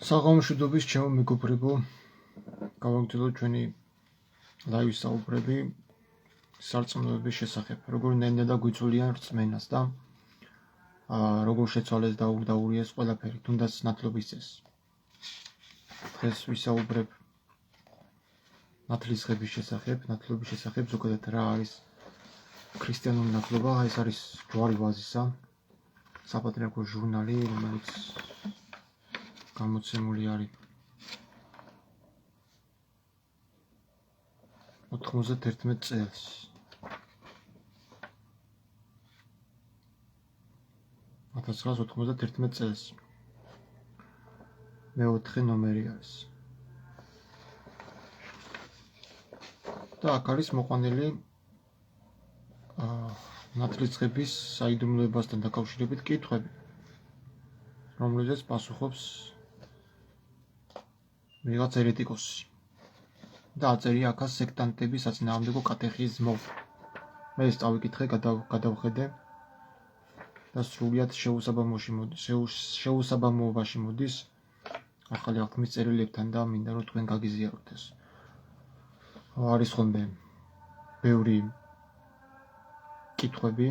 საღამოშვიდობის ჩემო მეგობრებო, გავაგრძელოთ ჩვენი ლაივის საუბრები სარწმუნოების შესახებ. როგორ ნენდა და გვიწვიან რწმენას და როგორ შეცვალეს და უდაურიეს ყველაფერი, თუნდაც ნათლობის წესს. დღეს ვისაუბრებ ნათლისღების შესახებ, ზოგადად რა არის ქრისტიანული ნათლობა. ეს არის ჯვარი ვაზისა, საპატრიარქო ჟურნალი, რომელიც გამოცემული არის 91 წელს. წელს. მეოთხე ნომერი არის. და აქ არის მოყვანილი ნათლისღების საიდუმლოებასთან დაკავშირებით კითხვები, რომლითაც პასუხობს ვიღაც ერეტიკოსი. და აწერია აქაც სექტანტების საწინააღმდეგო კატეხიზმო. მე ეს წავიკითხე, გადავხედე და სრულიად შეუსაბამობაში მოდის ახალი აღთქმის წერილებთან და მინდა რომ თქვენ გაგიზიაროთ ეს. არის ხოლმე ბევრი კითხვები,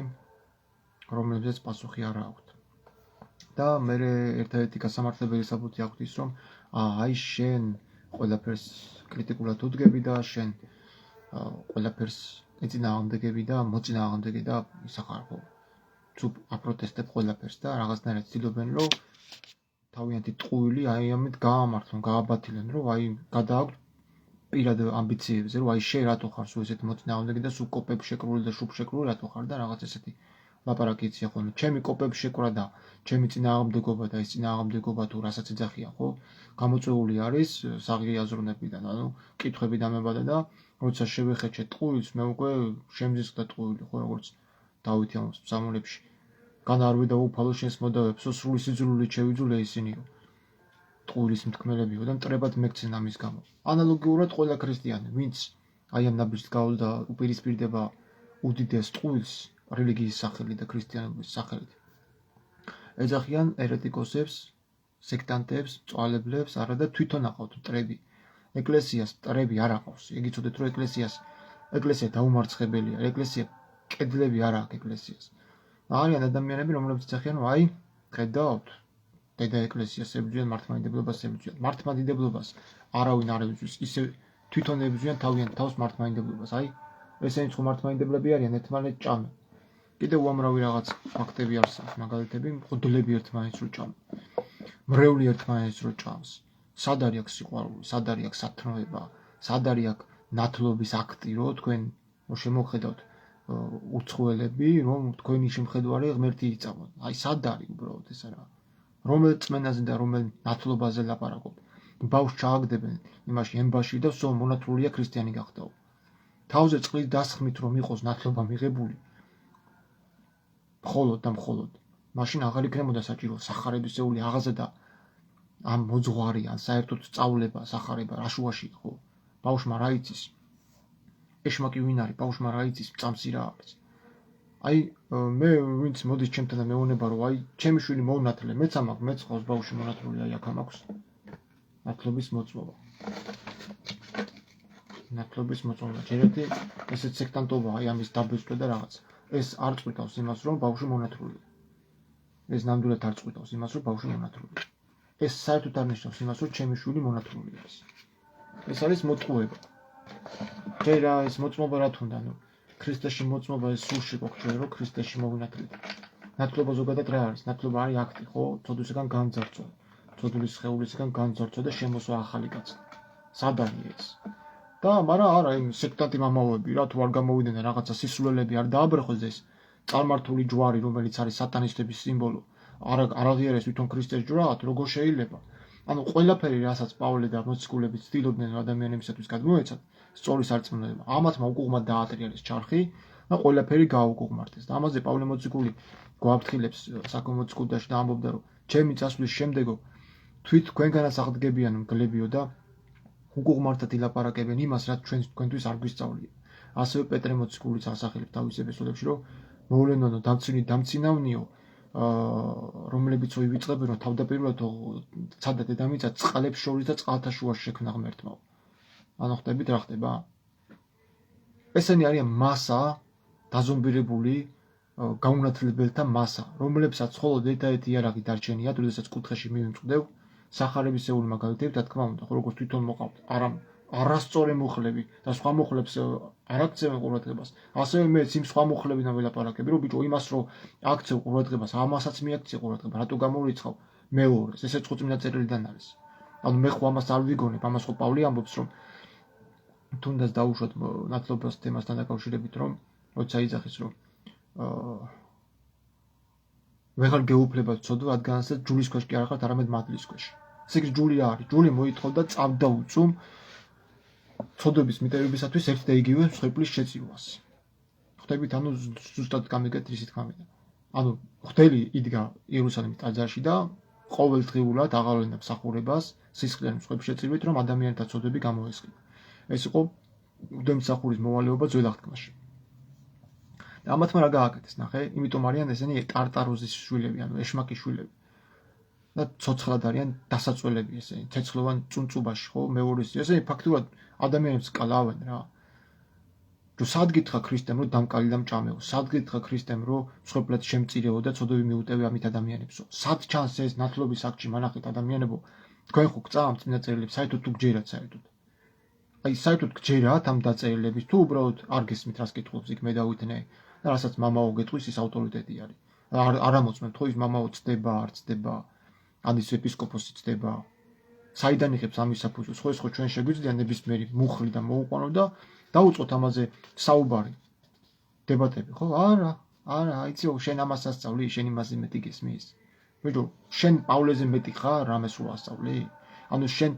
რომლებზეც პასუხი არ აქვთ. და მე ერთადერთი გასამართლებელი საბუთი აქვთ ის, რომ აი შენ ყველაფერს კრიტიკულად უდგები და შენ ყველაფერს ეწინააღმდეგები და მოწინააღმდეგე და ისახარ ხო თუ აპროტესტებ ყველაფერს და რაღაცნაირად ცდილობენ რომ თავიანთი ტყუილი აი ამით გაამართლონ, გააბათილონ, რომ აი გადააქვთ პირად ამბიციებზე, რომ აი შენ რატო ხარ სულ ესეთი მოწინააღმდეგე და სულ კოპებს შეკრული და შუბშეკრული რატო ხარ და რაღაც ესეთი ლაპარაკი იცია ხოლმე. ჩემი კოპებს შეკრა და ჩემი წინააღმდეგობა და ეს წინააღმდეგობა თუ რასაც ეძახია, ხო? გამოწვეული არის საღი აზროვნებიდან, ანუ კითხვები დამებადა და როცა შევეხეჩე ტყუილს, მე უკვე შემზისხდა ტყუილი, ხო, როგორც დავითი ამბობს ფსალმებში. გან არ ვიდაუფალო შენს მოდავებსო, სრული სიძულვილით შევიძულე ისინიო. ტყუილის მთქმელებიო და მტრებად მეკცენ ამის გამო. ანალოგიურად ყველა ქრისტიანი, ვინც აი ამ ნაბიჯს გაულ და უპირისპირდება უდიდეს ტყუილს რელიგიის სახელით და ქრისტიანობის სახელით, ეძახიან ერეტიკოსებს, სექტანტებს, მწვალებლებს, არა და თვითონ აყავთ მტრები. ეკლესიას მტრები არ აყავს. იგი ცოდეთ, რომ ეკლესია დაუმარცხებელია, ეკლესია კედლები არ აქვს ეკლესიას. არიან ადამიანები, რომლებიც ეძახიან, რომ აი, ხედავთ, დედა ეკლესიას ებრძვიან, მართლმადიდებლობას ებრძვიან. მართლმადიდებლობას არავინ არ ებრძვის, ისე თვითონ ებრძვიან თავიანთ თავს მართლმადიდებლობას. აი, ესენი ხო მართლმადიდებლები არიან, ერთმანეთს ჭამენ. კიდევ უამრავი რაღაც ფაქტები არსებობს, მაგალითები, მღვდლები ერთმანეთს რო ჭამენ. მრევლი ერთმანეთს რო ჭამს. სად არის აქ სიყვარული, სად არის აქ სათნოება, სად არის აქ ნათლობის აქტი, რომ თქვენ შემოხედავთ უცხოელები, რომ თქვენი შემხედვარი ღმერთი იწამოთ. აი სად არის უბრალოდ ეს რა? რომელ წმენაზე და რომელ ნათლობაზე ლაპარაკობ? ბავშვს ჩააგდებენ იმაში ემბაში და სულ მონათლულია ქრისტიანი გახდაო. თავზე წყლის დასხმით რომ იყოს ნათლობა მიღებული, მხოლოდ და მხოლოდ მაშინ აღარ იქნებოდა საჭირო სახარებისეული აღაზა და ამ მოძღვარი, ან საერთოდ სწავლება, სახარება, რაშუაში ხო? ბავშვმა რა იცის? ეშმაკი ვინ არის? ბავშვმა რა იცის? წამსი რა არის? აი მე ვინც მოდის ჩემთან და მეუბნება რომ აი ჩემი შვილი მოუნათლე, მეც ამაქვს, მეც ხავს ბავშვი მონათლული, აი აქ ამაქვს ნათლობის მოწმობა. ნათლობის მოწმობა. ჯერეთი ესეც სექტანტობა, აი ამის დაბეჭდა და რაღაც. ეს არ წვითავს იმას, რომ ბავშვი მონათლულია. ეს ნამდვილად არ წვითავს იმას, რომ ბავშვი მონათლულია. ეს საერთოდ არ ნიშნავს იმას, რომ ჩემი შვილი მონათლული არის. ეს არის მოტყუება. ჯერა ეს მოწმობა რა თქმა უნდა, ქრისტეში მოწმობა ეს სულში გვაქვს, რომ ქრისტეში მოვინათლეთ. ნათლობა ზოგადად რა არის? ნათლობა არის აქტი, ხო? ცოდვისგან განძარცვა. ცოდვის სხეულისგან განძარცვა და შემოსვა ახალი კაცი. სად არის ეს? და მაგრამ არა, იმ სექტანტი მამაოები რა თუ არ გამოვიდნენ და რაღაცა სისულელები არ დააბრეხოს ეს წარმართული ჯვარი, რომელიც არის სატანისტების სიმბოლო, არ აღიარეს თვითონ ქრისტეს ჯვრად, როგორ შეიძლება? ანუ ყველაფერი, რასაც პავლე და მოციქულები ცდილობდნენ ადამიანებისათვის გადმოეცათ, სწორი სარწმუნოება, ამათმა უკუღმად დაატრიალეს ჩარხი და ყველაფერი გააუკუღმართეს. და ამაზე პავლე მოციქული გვაფრთხილებს საკონო მოციქულთაში და ამბობდა, რომ ჩემი წასვლის შემდეგო თვით თქვენგანაც აღდგებიან მგლებიო და უკუღმართად ილაპარაკებენ იმას, რაც თქვენთვის არ გვისწავლია. ასევე პეტრე მოციქულიც ასახელებს თავის ეპისტოლებში, რომ მოვლენონო დამცინავნიო, რომლებიც ვივიწყებენ, რომ თავდაპირველად ცადა დედამიწა წყალებს შორის და წყალთა შუაში შექმნა ღმერთმა. ანუ ხვდებით რა ხდება? ესენი არიან მასა, დაზომბირებული გაუნათლებელთა მასა, რომლებსაც მხოლოდ ერთადერთი იარაღი დარჩენიათ, როდესაც კუთხეში მივიმწყდევ, სახარებისეული მაგალითებით, რა თქმა უნდა, როგორც თვითონ მოყავთ, არასწორი მუხლები და სხვა მუხლებს არ აქცევენ ყურადღებას. ასევე მეც იმ სხვა მუხლებიდან ველაპარაკები, რომ ბიჭო, იმას რომ აქცევ ყურადღებას, ამასაც მიაქცე ყურადღება, რატო გამორიცხავ მეორეს, ესეც ხო წმინდა წერილიდან არის. ანუ მე ხო ამას არ ვიგონებ, ამას ხო პავლე ამბობს, რომ თუნდაც დაუშვათ ნათლობას თემასთან დაკავშირებით, რომ როცა იძახის, რომ ვეღარ გეუფლებათ ცოდვა, რადგანაც ჯულის ქვეშ კი არ ხართ, არამედ მადლის ქვეშ. ესე იგი ჯული რა არის? ჯული მოითხოვდა წავდა უწუმ ცოდვების მიტევებისათვის ერთ და იგივე მსხვერპლის შეწირვას. ხვდებით, ანუ ზუსტად გამიგეთ ისი თქმა მინდა. ანუ ღვთელი იდგა იერუსალიმის ტაძარში და ყოველდღიურად აღავლენდა მსახურებას სისხლიანი მსხვერპლის შეწირვით, რომ ადამიანთა ცოდვები გამოესხება. ეს იყო უდემსახურის მოვალეობა ძველ აღთქმაში. და ამათმა რა გააკეთეს, ნახე, იმიტომ არიან ესენი ტარტაროზის შვილები, ანუ ეშმაკის შვილები. და ცოცხლად არიან დასაწველები ესენი, ცეცხლოვან წუნწუბაში, ხო, მეორის. ესენი ფაქტურად ადამიანებს კალავენ რა. რომ სად გითხრა ქრისტემ, რომ დამკალი და მჭამეო, სად გითხრა ქრისტემ, რომ მსხვერპლად შემწირეო და ცოდვები მიუტევე ამით ადამიანებსო. სად ჩანს ეს ნათლობის აქტში, მანახეთ ადამიანებო, თქვენ ხო გწამთ წმინდა წერილებს, საერთოდ თუ გჯერათ საერთოდ. აი საერთოდ გჯერათ ამ დაწერილების, თუ უბრალოდ არ გესმით რას კითხულობს იქ მე დავითნე და რასაც მამაო გეტყვის ის ავტორიტეტი არის. არ ამოწმენთ ხო ის მამაო ცდება, არ ცდება, ან ის ეპისკოპოსი ცდება. საიდან იღებს ამის საფუძველს? ხო ეს ხო ჩვენ შეგვიძლია ნებისმიერი მუხლი და მოუყვანო და დაუწყოთ ამაზე საუბარი. დებატები, ხო? არა, იცი, შენ ამას ასწავლი, შენ იმაზე მეტი გესმის. ბიჭო, შენ პავლეზე მეტი ხარ, რამეს რო ასწავლი? ანუ შენ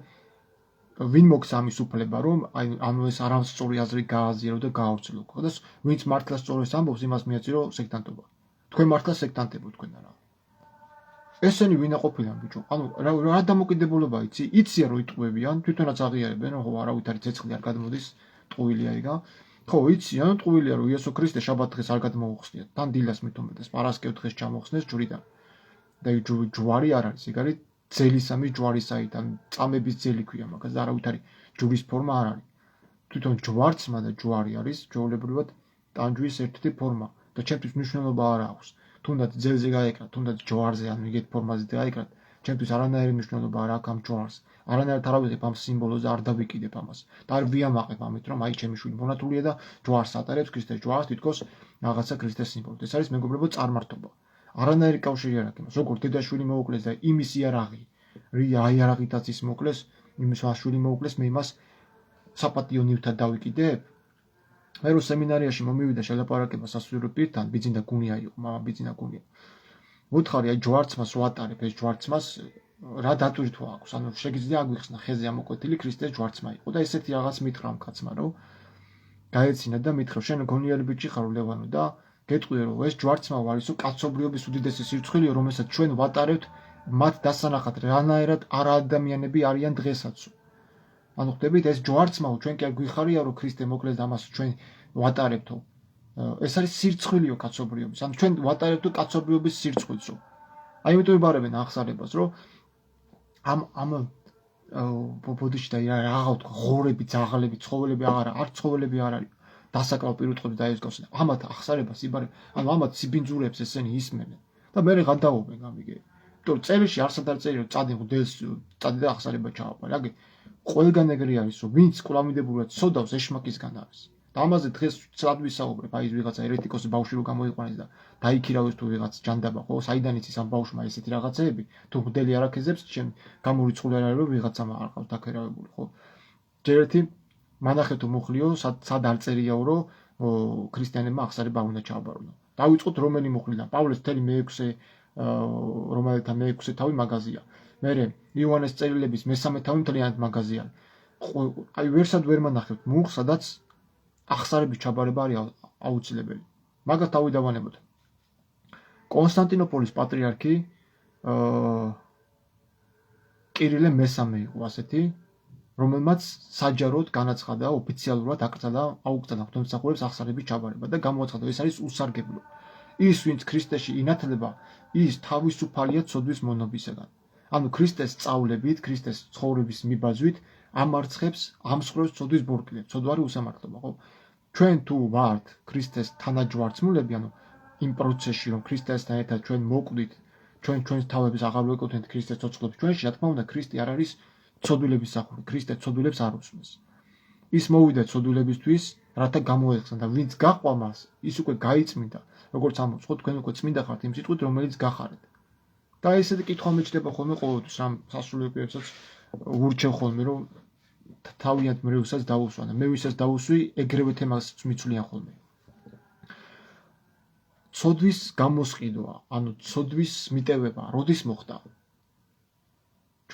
ვინ მოქვს ამის უფლება, რომ ანუ ეს არასწორი აზრი გააზიარო და გაავრცელო. ხო და ვინც მართლა სწორეს ამბობს, იმას მიაწერო სექტანტობა. თქვენ მართლა სექტანტებო თქვენ არა. ესენი ვინა ყოფილან ბიჭო? ანუ რა დამოკიდებულება იცი? იციან რომ იტყუებიან, თვითონაც აღიარებენ, რომ ხო არავით არის ცეცხლი არ გადმოდის, ტყუილი არიგა. ხო, იციან, ტყუილია რომ იესო ქრისტე შაბათ დღეს არ გადმოუხსნიათ. თან დილას მithumetes, პარასკევ დღეს ჩამოხსნეს ჯვრიდან. და ჯვარი არ არის, ეგ არის ძელისამის ჯვარისაიდან, წამების ძელი ქვია მაგას და არავით არის ჯვრის ფორმა არ არის. თვითონ ჯვარცმა და ჯვარი არის ჩვეულებრივად ტანჯვის ერთ-ერთი ფორმა და ჩემთვის მნიშვნელობა არ აქვს. თუნდაც ძელზე გაეკრათ, თუნდაც ჯვარზე, ანუ იგივე ფორმაზე გაეკრათ, ჩემთვის არანაირი მნიშვნელობა არ აქვს ამ ჯვარს. არანაირად არ ავიღებ ამ სიმბოლოზე, არ დავიკიდებ ამას. და არ ვიამაყებ ამით, რომ აი ჩემი შვილი მონათულია და ჯვარს ატარებს ქრისტეს ჯვარს, თითქოს რაღაცა ქრისტეს სიმბოლოდ. ეს არის მეგობრებო წარმართობა. არანაირი კავშირი არ აქვს იმას. როგორ დედაშვილი მოუკლეს და იმის იარაღი, იარაღითაც ის მოკლეს, იმის შვილი მოუკლეს, მე იმას საპატიო ნივთად დავიკიდებ. მე რო სემინარიაში მომივიდა შელაპარაკება სასულიერო პირთან, ბიძინა გუნია იყო, მამა ბიძინა გუნია. ვუთხარი აი ჯვარცმას რო ატარებ, ეს ჯვარცმას რა დატვირთვა აქვს? ანუ შეგიძლია აგვიხსნა ხეზე ამოკვეთილი ქრისტეს ჯვარცმა იყო და ესეთი რაღაც მითხრა ამ კაცმა, რომ გაეცინა და მითხრა, შენ გონიერი ბიჭი ხარ ლევანო და გეტყვია რომ ეს ჯვარცმა ვარისო კაცობრიობის უდიდესი სირცხვილია, რომელსაც ჩვენ ვატარებთ მათ დასანახად, რანაირად არაადამიანები არიან დღესაც. ანუ ხვდებით, ეს ჯვარცმაო, ჩვენ კი არ გვიხარია რომ ქრისტე მოკლეს და ამას ჩვენ ვატარებთო. ეს არის სირცხვილიო კაცობრიობის. ანუ ჩვენ ვატარებთო კაცობრიობის სირცხვილსო. აი იმიტომ ვიბარებენ აღსარებას, რომ ამ ბოდიში და რაღაც თქვა, ღორები, ძაღლები, ცხოველები არ ცხოველები არ არის. დასაკრავ პირუტყვებს დაესგავსენ. ამათ აღსარებას იბარებენ. ანუ ამათ სიბინძურებს ესენი ისმენენ. და მე გადაობენ გამიგე. იმიტომ რომ წერილში არსად არ წერია, რომ წადი ღუდეს, წადი და აღსარება ჩააყარე. აგე ყველგან ეგრე არის, რომ ვინც კვლავინდებულად სოდავს ეშმაკისგან არის. და ამაზე დღეს ცალად ვისაუბრებ, აი ეს ვიღაცა ერეტიკოსი ბავშვი რო გამოიყვანეს და დაიქირავეს თუ ვიღაც ჯანდაბა, ხო, საიდან იცის ამ ბავშვმა ესეთი რაღაცეები, თუ მგდელი არაქეზებს, ჩემ გამორიცხული არ არის, რომ ვიღაცამ არ ყავს დაქერავებული, ხო. ჯერ ერთი მანახეთო მუხლიო, სად არ წერიაო, რომ ქრისტიანებმა აღსარება უნდა ჩააბარონ. დავიწყოთ რომელი მუხლიდან? პავლეს მთელი მე-6 რომაელთა მე-6 თავი მაგაზია. მერე იოანეს წერილების მე-3 თავი მთლიანად მაგაზია. აი ვერსად ვერ მანახებთ მუხლს, სადაც აღსარების ჩაბარება არის აუცილებელი. მაგას თავი დავანებოთ. კონსტანტინოპოლის პატრიარქი კირილე მე-3 იყო ასეთი, რომელმაც საჯაროდ განაცხადა, ოფიციალურად აკრძალა, აუკრძალა ღვთისმსახურებს აღსარების ჩაბარება და გამოაცხადა, ეს არის უსარგებლო. ის ვინც ქრისტეში ინათლება ის თავისუფალია ცოდვის მონობისაგან ანუ ქრისტეს სწავლებით ქრისტეს ცხოვრების მიბაძვით ამარცხებს ამსხვრევს ცოდვის ბორკილებს ცოდვარი უსამართლობა ხო ჩვენ თუ ვართ ქრისტეს თანაჯვარცმულები ანუ იმ პროცესში რომ ქრისტესთან ერთად ჩვენ მოკვდით ჩვენს თავებს აღარ ვეკუთვნით ქრისტეს ცოცხლობის ჩვენში რა თქმა უნდა ქრისტე არ არის ცოდვილების სახური ქრისტე ცოდვილებს არ უსმენს ის მოვიდა ცოდვილებისთვის რათა გამოეხსნა და ვინც გაყვა მას ის უკვე გაიწმინდა როგორც ამოწყო თქვენ უკვე წმინდა ხართ იმ სიტყვით რომელიც გახარეთ და ესეთი კითხვა მეჩნდება ხოლმე ყოველთვის რამ სასულიეროებსაც ურჩევ ხოლმე რომ თავიანთ მრევლსაც დაუსვა და მე ვისაც დაუსვი ეგრევე თემას მიცვლიან ხოლმე ცოდვის გამოსყიდვა ანუ ცოდვის მიტევება როდის მოხდა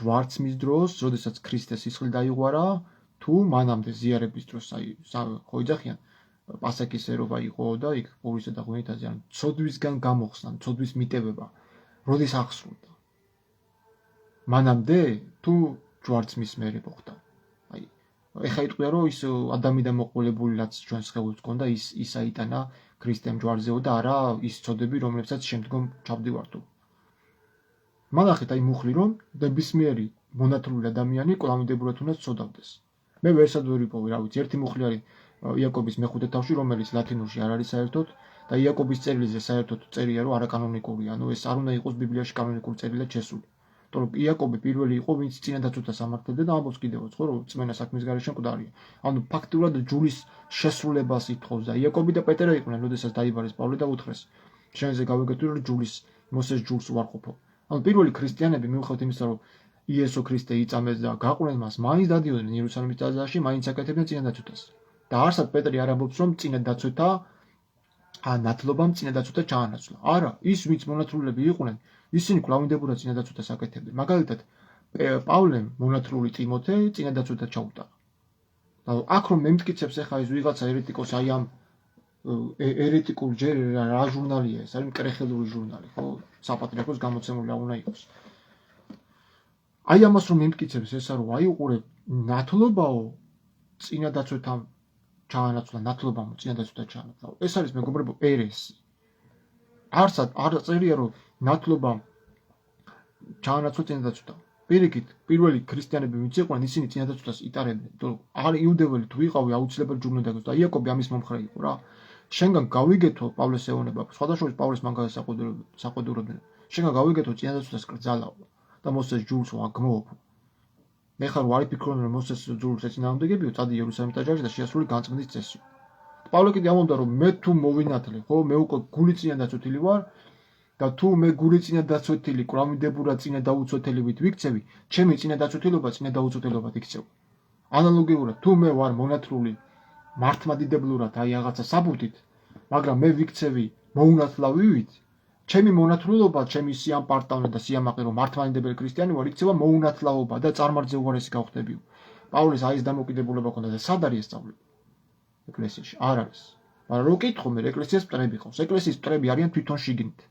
ჯვარცმის დროს როდესაც ქრისტეს სისხლი დაიღვარა თუ მანამდე ზიარების დროს ხო იძახიან პასექის ერობა იყო და იქ პურისა და ღვინითაზე ან ცოდვისგან გამოხსნა ცოდვის მიტევება როდის ახსრულდა მანამდე თუ ჯვარცმის მერე მოხდა აი ეხა იტყვია რომ ის ადამიდან მოყოლებული რაც ჩვენს ხელს ჰქონდა ის აიტანა ქრისტემ ჯვარზეო და არა ის ცოდები რომლებსაც შემდგომ ჩავდივართო მანახეთ აი მუხლი რომ ნებისმიერი მონათლული ადამიანი კვლავინდებურად უნდა ცოდავდეს მე ვერსად ვერ ვიპოვე რა ვიცი ერთი მუხლი არის იაკობის მეხუთე თავში რომელიც ლათინურში არ არის საერთოდ და იაკობის წერილიზე საერთოდ წერია რომ არაკანონიკურია ანუ ეს არ უნდა იყოს ბიბლიაში კანონიკური წერილად შესული იმიტომ რომ იაკობი პირველი იყო ვინც წინადაცვას ამართებდა და ამბობს კიდევაც ხო რომ წმენა საქმის გარეშე მკვდარია ანუ ფაქტურად ჯულის შესრულებას ითხოვს და იაკობი და პეტრე იყვნენ როდესაც დაიბარეს პავლე და უთხრეს შენზე გავიგეთ რომ ჯულის მოსეს ჯულს უარყოფო ანუ პირველი ქრისტიანები მიუხედავად იმისა რომ იესო ქრისტე იწამეს და გაყვნენ მას მაინც დადიოდნენ იერუსალიმის ტაძარში მაინც აკეთებდნენ წინადაცვას და არსად პეტრი არ ამბობს რომ წინადაცვთა ნათლობამ წინადაცვთა ჩაანაცვლა არა ის ვინც მონათლულები იყვნენ ისინი კვლავინდებურად წინადაცვას აკეთებდნენ მაგალითად პავლემ მონათლული ტიმოთე წინადაცვთა ჩაუტარა და აქ რომ მემტკიცებს ახლა ის ვიღაცა ერეტიკოს აი ამ ერეტიკულ ჯერ რა ჟურნალია ეს არის მკრეხელური ჟურნალი ხო საპატრიარქოს გამოცემული არ უნდა იყოს აი ამას რომ მემტკიცებს ესა რომ აი უყურებ ნათლობაო წინადაცვთა ჩაანაცვლა ნათლობამ წინადაცვთა ჩაანაცვლა ეს არის მეგობრებო ერესი არსად არ წერია რომ ნათლობამ ჩაანაცვლა წინადაცვთა პირიქით პირველი ქრისტიანები ვინც იყვნენ ისინი წინადაცვას იტარებდნენ იმიტომ რომ არ იუდეველი თუ იყავი აუცილებლად ჯურნალ და იაკობი ამის მომხრე იყო რა შენგან გავიგეთო პავლეს ეუბნება სხვადასხვა პავლეს მანგას საყდურებდნენ შენგან გავიგეთო წინადაცვას კრძალავ და მოსეს ჯულს ვაგმობ მე ხარ ვარი ფიქრობ რომ მოსეს ჯულს ეწინააღმდეგებიო წადი იერუსალიმის ტაძარში და შეასრულე განწმენდის წესი პავლე კიდე ამბობდა რომ მე თუ მოვინათლე ხო მე უკვე გული წინადაცვეთილი ვარ და თუ მე გული წინადაცვეთილი კვლავინდებურად წინადაუცვეთელივით ვიქცევი ჩემი წინადაცვეთილობა წინადაუცვეთელობად იქცევა ანალოგიურად თუ მე ვარ მონათლული მართლმადიდებლურად აი რაღაცა საბუთით მაგრამ მე ვიქცევი მოუნათლავივით ჩემი მონათლულობა ჩემი სიამპარტავნე და სიამაყე რომ მართლმადიდებელი ქრისტიანი ვარ იქცევა მოუნათლაობა და წარმართზე უარესი გავხდებიო პავლეს აი ეს დამოკიდებულება ჰქონდა და სად არის სწავლება ეკლესიაში არ არის მაგრამ რო კითხო მე ეკლესიას მტრები ყავს ეკლესიის მტრები არიან თვითონ შიგნით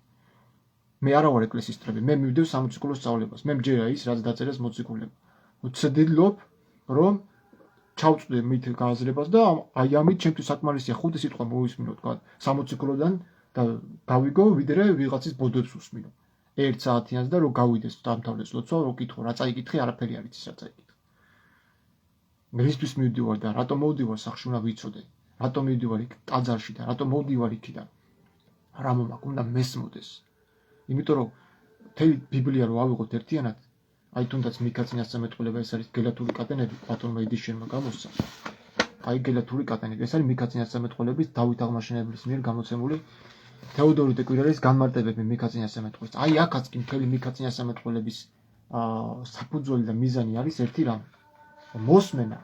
მე არა ვარ ეკლესიის მტრები მე მივდევ სამოციქულოს სწავლებას მე მჯერა ის რაც დაწერეს მოციქულებმა ვცდილობ რომ ჩავწვდე მით გააზრებას და აი ამით ჩემთვის საკმარისია ხუთი სიტყვა მოვისმინო თქვა სამოციქულოდან და გავიგო ვიდრე ვიღაცის ბოდებს უსმინო 1 საათიანს და რო გავიდეს დამთავრდეს ლოცვა რო კითხო რა წაიკითხე არაფერი არ იცი რა წაიკითხე მისთვის მივდივარ და რატომ მოვდივარ სახში უნდა ვიცოდე რატომ მივდივარ იქ ტაძარში და რატომ მოვდივარ იქიდან რა მომაკ უნდა მესმოდეს იმიტომ რომ თელი ბიბლია რო ავიღოთ ერთიანად აი თუნდაც მიქა წინასწარმეტყველება ეს არის გელათური კატენები პლატონმა ედიშენმა გამოსცა აი გელათური კატენები ეს არის მიქა წინასწარმეტყველების დავით აღმაშენებლის მიერ გამოცემული თეოდორი დეკვირელის განმარტებები მიქა წინასწარმეტყველის აი აქაც კი მთელი მიქა წინასწარმეტყველების საფუძველი და მიზანი არის ერთი რამ მოსმენა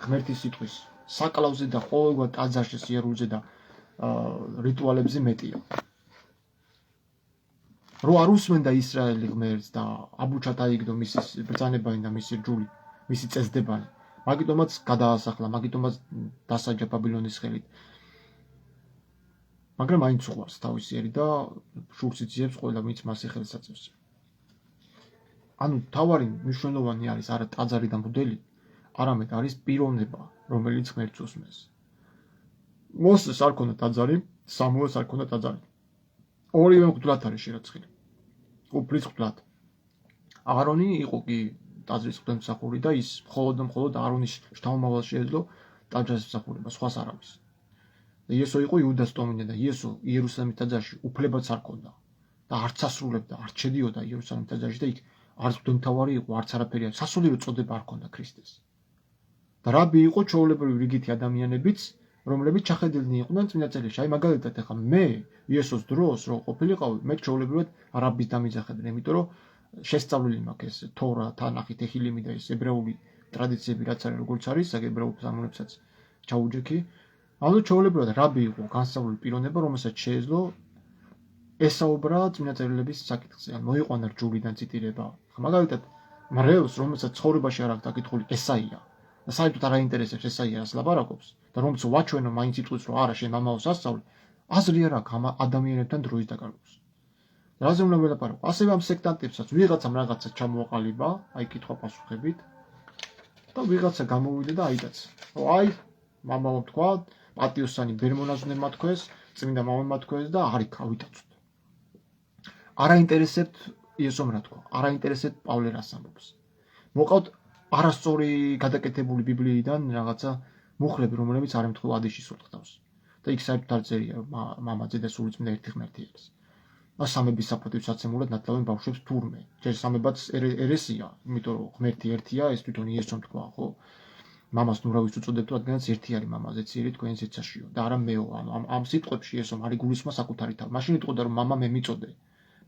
ღმერთის სიტყვის საკლავზე და ყოველგვარ ტაძარში სიარულზე და რიტუალებზე მეტია რო არ უსმენდა ისრაელი ღმერთს და აბუჩად აიგდო მისის ბრძანებანი და მისი ჯული მისი წესდებანი მაგიტომაც გადაასახლა მაგიტომაც დასაჯა ბაბილონის ხელით მაგრამ აინც უყვარს თავისიერი და შურს იძიებს ყველა ვინც მას ხელს აწევს ანუ თავარი მნიშვნელოვანი არის არა ტაძარი და მოდელი არამედ არის პიროვნება რომელიც ღმერთს უსმენს მოსეს არ ქონდა ტაძარი სამუელს არ ქონდა ტაძარი ორივე მღვდლად არის შერაცხილი. უფლის მღვდლად. აარონი იყო კი ტაძრის მღვდელმსახური და ის მხოლოდ აარონის შთამომავალ შეეძლო ტაძრის მსახურება, სხვას არავის. იესო იყო იუდას ტომინე და იესო იერუსალიმის ტაძარში უფლებაც არ ჰქონდა და არც ასრულებდა, არც შედიოდა იერუსალიმის ტაძარში და იქ არც მღვდელმთავარი იყო, არც არაფერი, სასულიერო წოდება არ ჰქონდა ქრისტეს. და რაბი იყო ჩვეულებრივი რიგითი ადამიანებიც, რომლებიც ჩახედილნი იყვნენ წმინდა წერილში. აი მაგალითად ახლა მე იესოს დროს რო ყოფილიყავი, მე ჩვეულებრივად რაბის დამიძახებდნენ, იმიტომ რომ შესწავლილი მაქვს ეს თორა, თანახი, თეჰილიმი და ეს ებრაული ტრადიციები რაც არის, როგორც არის, ებრაულ სამონებსაც ჩაუჯექი. ანუ ჩვეულებრივად რაბი იყო განსწავლული პიროვნება, რომელსაც შეეძლო ესაუბრა წმინდა წერილების საკითხზე, ან მოიყვანა რჯულიდან ციტირება. მაგალითად, მრევლს, რომელსაც ცხოვრებაში არ აქვს დაკითხული ესაია, და საერთოდ არ აინტერესებს ესაიას ლაპარაკობს, და რომელსაც ვაჩვენო მაინც იტყვის, რომ არა, შენ მამაოს ასწავლე, აზრი არ აქვს ამ ადამიანებთან დროის დაკარგვას. რაზე უნდა ველაპარაკო? ასევე ამ სექტანტებსაც ვიღაცამ რაღაცა ჩამოაყალიბა, აი კითხვა-პასუხებით, და ვიღაცა გამოვიდა და აიტაცა. აი, მამაო თქვა, პატიოსანი ბერმონაზვნებმა თქვეს, წმინდა მამებმა თქვეს და არიქა ვითაცოთ. არ აინტერესებთ იესომ რა თქვა, არ აინტერესებთ პავლე რას ამბობს. მოყავთ არასწორი გადაკეთებული ბიბლიიდან რაღაცა მუხლები, რომლებიც არ ემთხვევა ადეშის სულთნავს. და იქ საერთოდ არ წერია მამაძე და სულიწმინდა ერთი ღმერთი არის. სამების საპატივსაცემულად ნათლავენ ბავშვებს თურმე. ჯერ სამებაც ერესია, იმიტომ რომ ღმერთი ერთია, ეს თვითონ იესომ თქვა, ხო? მამას ნურავის უწოდებთ, რადგანაც ერთი არის მამაზე, ცირი თქვენს ეცაშიო და არა მეო. ამ სიტყვებში იესომ არ იგულისხმება საკუთარი თავი. მაშინ იტყოდა რომ მამა მე მიწოდე,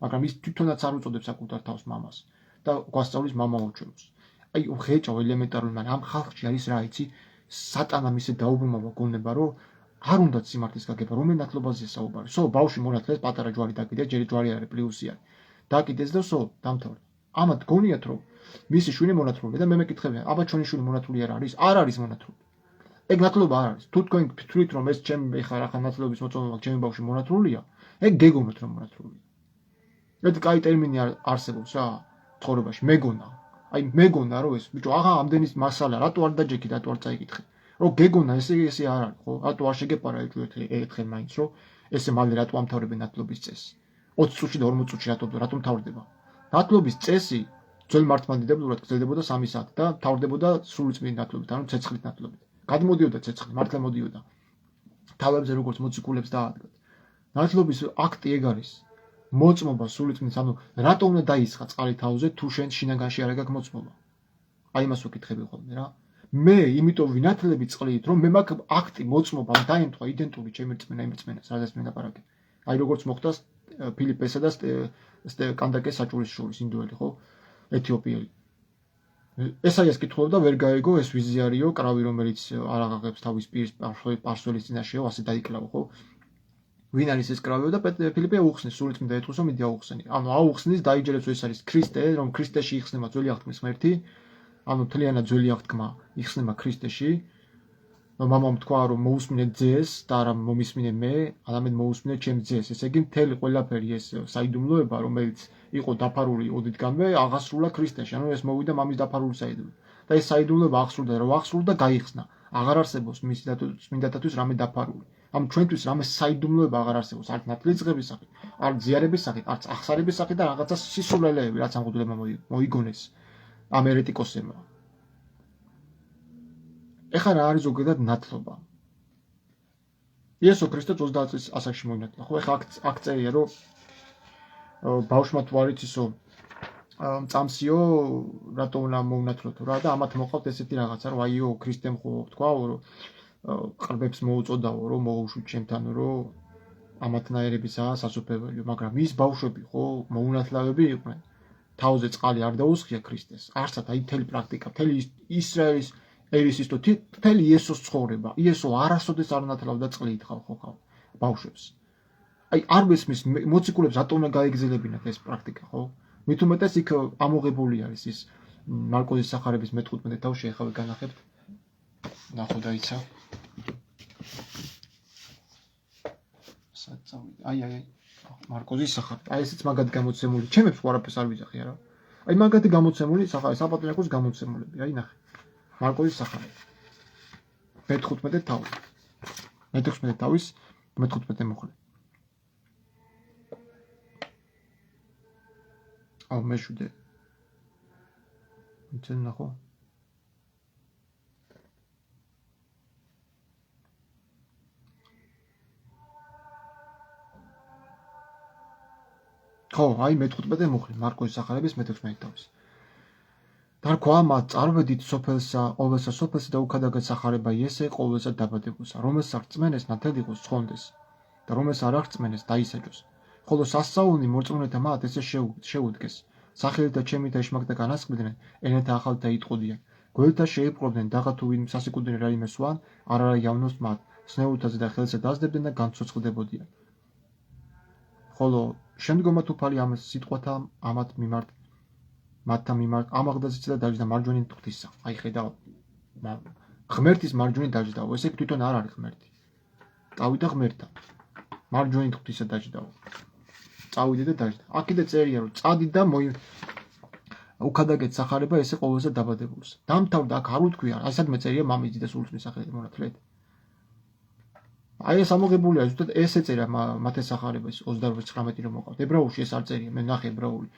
მაგრამ ის თვითონაც არ უწოდებს საკუთარ თავს მამას და გვასწავლის მამაო ჩვენს. აი ღეჭო ელემენტარული, მაგრამ ამ ხალხში არის რა იცი, სატანამ ისე დაუბრმავა გონება, რომ არ უნდათ სიმართლის გაგება, რომელ ნათლობაზე საუბარი. სო ბავშვი მონათლეს, პატარა ჯვარი დაკიდეს, ჯერ ჯვარი არის პლუსი არის. დაკიდეს და სო დამთავრდა. ამათ გონიათ რომ მისი შვილი მონათლულია და მე მეკითხებიან, აბა ჩვენი შვილი მონათლული არ არის? არ არის მონათლული. ეგ ნათლობა არ არის. თუ თქვენ თვლით რომ ეს ჩემი ეხლა რა ნათლობის მოწონება ჩემი ბავშვი მონათლულია, ეგ გეგონოთ რომ მონათლულია. ეს კაი ტერმინი არსებობს რა ცხოვრებაში, მეგონა. აი მეგონა რომ ეს ბიჭო აღა ამდენის მასალა, რატო არ დაჯექი, რატო არ წაიკითხე? რომ გეგონა ესე არ არის, ხო? რატო არ შეგეპარა ერთხელ მაინც რომ ესე მალე რატო ამთავრებენ ნათლობის წესს? 20 წუთში და 40 წუთში რატო მთავრდება? ნათლობის წესი ძველ მართლმადიდებლურად გრძელდებოდა 3 საათი და მთავრდებოდა სრულწმინდი ნათლობით, ანუ ცეცხლით ნათლობით. გადმოდიოდა ცეცხლი, მართლა მოდიოდა. თავებზე როგორც მოციქულებს დაადგათ. ნათლობის აქტი ეგ არის. მოწმობა სულიწმინდის, ანუ რატო უნდა დაისხა წყალი თავზე, თუ შენ შინაგანში არ გაქვს მოწმობა? აი იმას ვკითხები ხოლმე რა. მე იმიტომ ვინათლები წყლით, რომ მე მაქვს აქტი მოწმობა, დაემთხვა იდენტური ჩემი რწმენას, რადგან მე ლაპარაკებ. აი როგორც მოხდა ფილიპესა და კანდაკეს საჭურის შორის ინდოელი, ხო? ეთიოპიელი. ესაიას კითხულობდა, ვერ გაიგო ეს ვიზიარიო, კრავი რომელიც არ აღაღებს თავის პირს პარსველის წინაშეო, ასე დაიკლავო, ხო? ვინ არის ეს კრავიო და ფილიპე აუხსნის, სულიწმინდა ეთქვის რომ მიდი აუხსენი. ანუ აუხსნის, დაიჯერებს რომ ეს არის ქრისტე, რომ ქრისტეში იხსნება ძველი აღთქმის ღმერთი, ანუ მთლიანად ძველი აღთქმა იხსნება ქრისტეში. მამამ თქვა რომ მოусმინე ძეს და არა მომისმინე მე, არამედ მოусმინე ჩემ ძეს. ესე იგი მთელი ყველაფერი ეს საიდუმლოება, რომელიც იყო დაფარული ოდითგანვე, აღასრულა ქრისტეში. ანუ ეს მოვიდა მამის დაფარული საიდუმლო. და ეს საიდუმლოება აღსრულდა, რომ აღსრულდა გაიხსნა. აღარ არსებობს მისი წმინდათათვის რამე დაფარული. ამ ჩვენთვის რამე საიდუმლოება აღარ არსებობს, არც ნათლილი წყების სახით, არც ზიარების სახით, არც აღსარების სახით და რაღაცა სისულელეები, რაც ამ ღუდლებმა მოიგონეს ამ ერეტიკოსებმა. ეხლა რა არის ზოგადად ნათლობა? იესო ქრისტე 30 წლის ასაკში მოინათლა. ხო, ეხლა აქ წერია, რომ ბავშვმა თუ არ იცისო წამსიო, რატო უნდა მოუნათლოთო რა და ამათ მოყავთ ესეთი რაღაცა, რომ აიო ქრისტემ ხო თქვა, რომ ყრბებს მოუწოდაო, რომ მოუშვით ჩემთან, რომ ამათნაირებისაა სასופველი, მაგრამ ის ბავშვები ხო მოუნათლავები იყვნენ. თავზე წყალი არ დაუსხია ქრისტეს. არცად აი მთელი პრაქტიკა, მთელი ისრაელის ერის ისტორია, მთელი იესოს ცხოვრება. იესო არასოდეს არ ნათლავდა წყლით ხო ბავშვებს. აი არ მესმის მოციქულებს რატომ უნდა გაეგზელებინათ ეს პრაქტიკა, ხო? მით უმეტეს იქ ამოღებული არის ის მარკოზის სახარების მე-15 თავში ეხავე განახებთ. ნახო დაიცა. აი მარკოზის სახარი. აი ესეც მაგათი გამოცემული. ჩემებს ყურაფერს არ ვიძახი არა. აი მაგათი გამოცემული სახარი, საპატრიარქოს გამოცემულები. აი ნახე. მარკოზის სახარი. მე-15 თავი. მე-16 თავის მე-15 მოხლე. აუ მეშვიდე იცი ნახო ხო აი მე-15 მუხლი მარკოს სახალების მე-16 თავის დარქვა მათ წარვედით სოფელსა ყოველსა სოფელსა და უქადაგად სახარება იესე ყოველსა დაბადებულსა რომელს აღწმენეს ნათელიღოს ცხონდეს და რომელს არ აღწმენეს დაისაჯოს ხოლო სასწაულნი მორწმუნეთა მათ ესე შეუდგეს სახელით და ჩემით ეშმაკთა განასყიდნენ ენათა ახალთა იტყოდიან გველთა შეიპყრობდნენ დაღა თუ ვინ სასიკვდინო რაიმე სვან არ არა იავნოს მათ სნეულთაზე და ხელზე დაძდებდნენ და განცოცხლდებოდიან ხოლო შემდგომად უფალი ამ სიტყვათა ამათ მიმართ მათთან მიმართ ამაღდაზეც და დაჯდა მარჯვენა ღვთისა აი ხედავ ღმერთის მარჯვენა დაჯდაო ესე თვითონ არ არის ღმერთი წავიდა ღმერთთან მარჯვენა ღვთისა დაჯდაო წავიდე და დაჯდა აქ კიდე წერია რომ წადი და უქადაგეთ სახარება ესე ყოველსა დაბადებულს დამთავრდა აქ არ უთქვია აი სადმე წერია მამის და სულის მისახელით მონათლეთ აი ეს ამოღებულია ზუსტად ეს ეწერა მათეს სახარება ეს 28:19 რომ მოყავთ ებრაულში ეს არ წერია მე ნახე ებრაული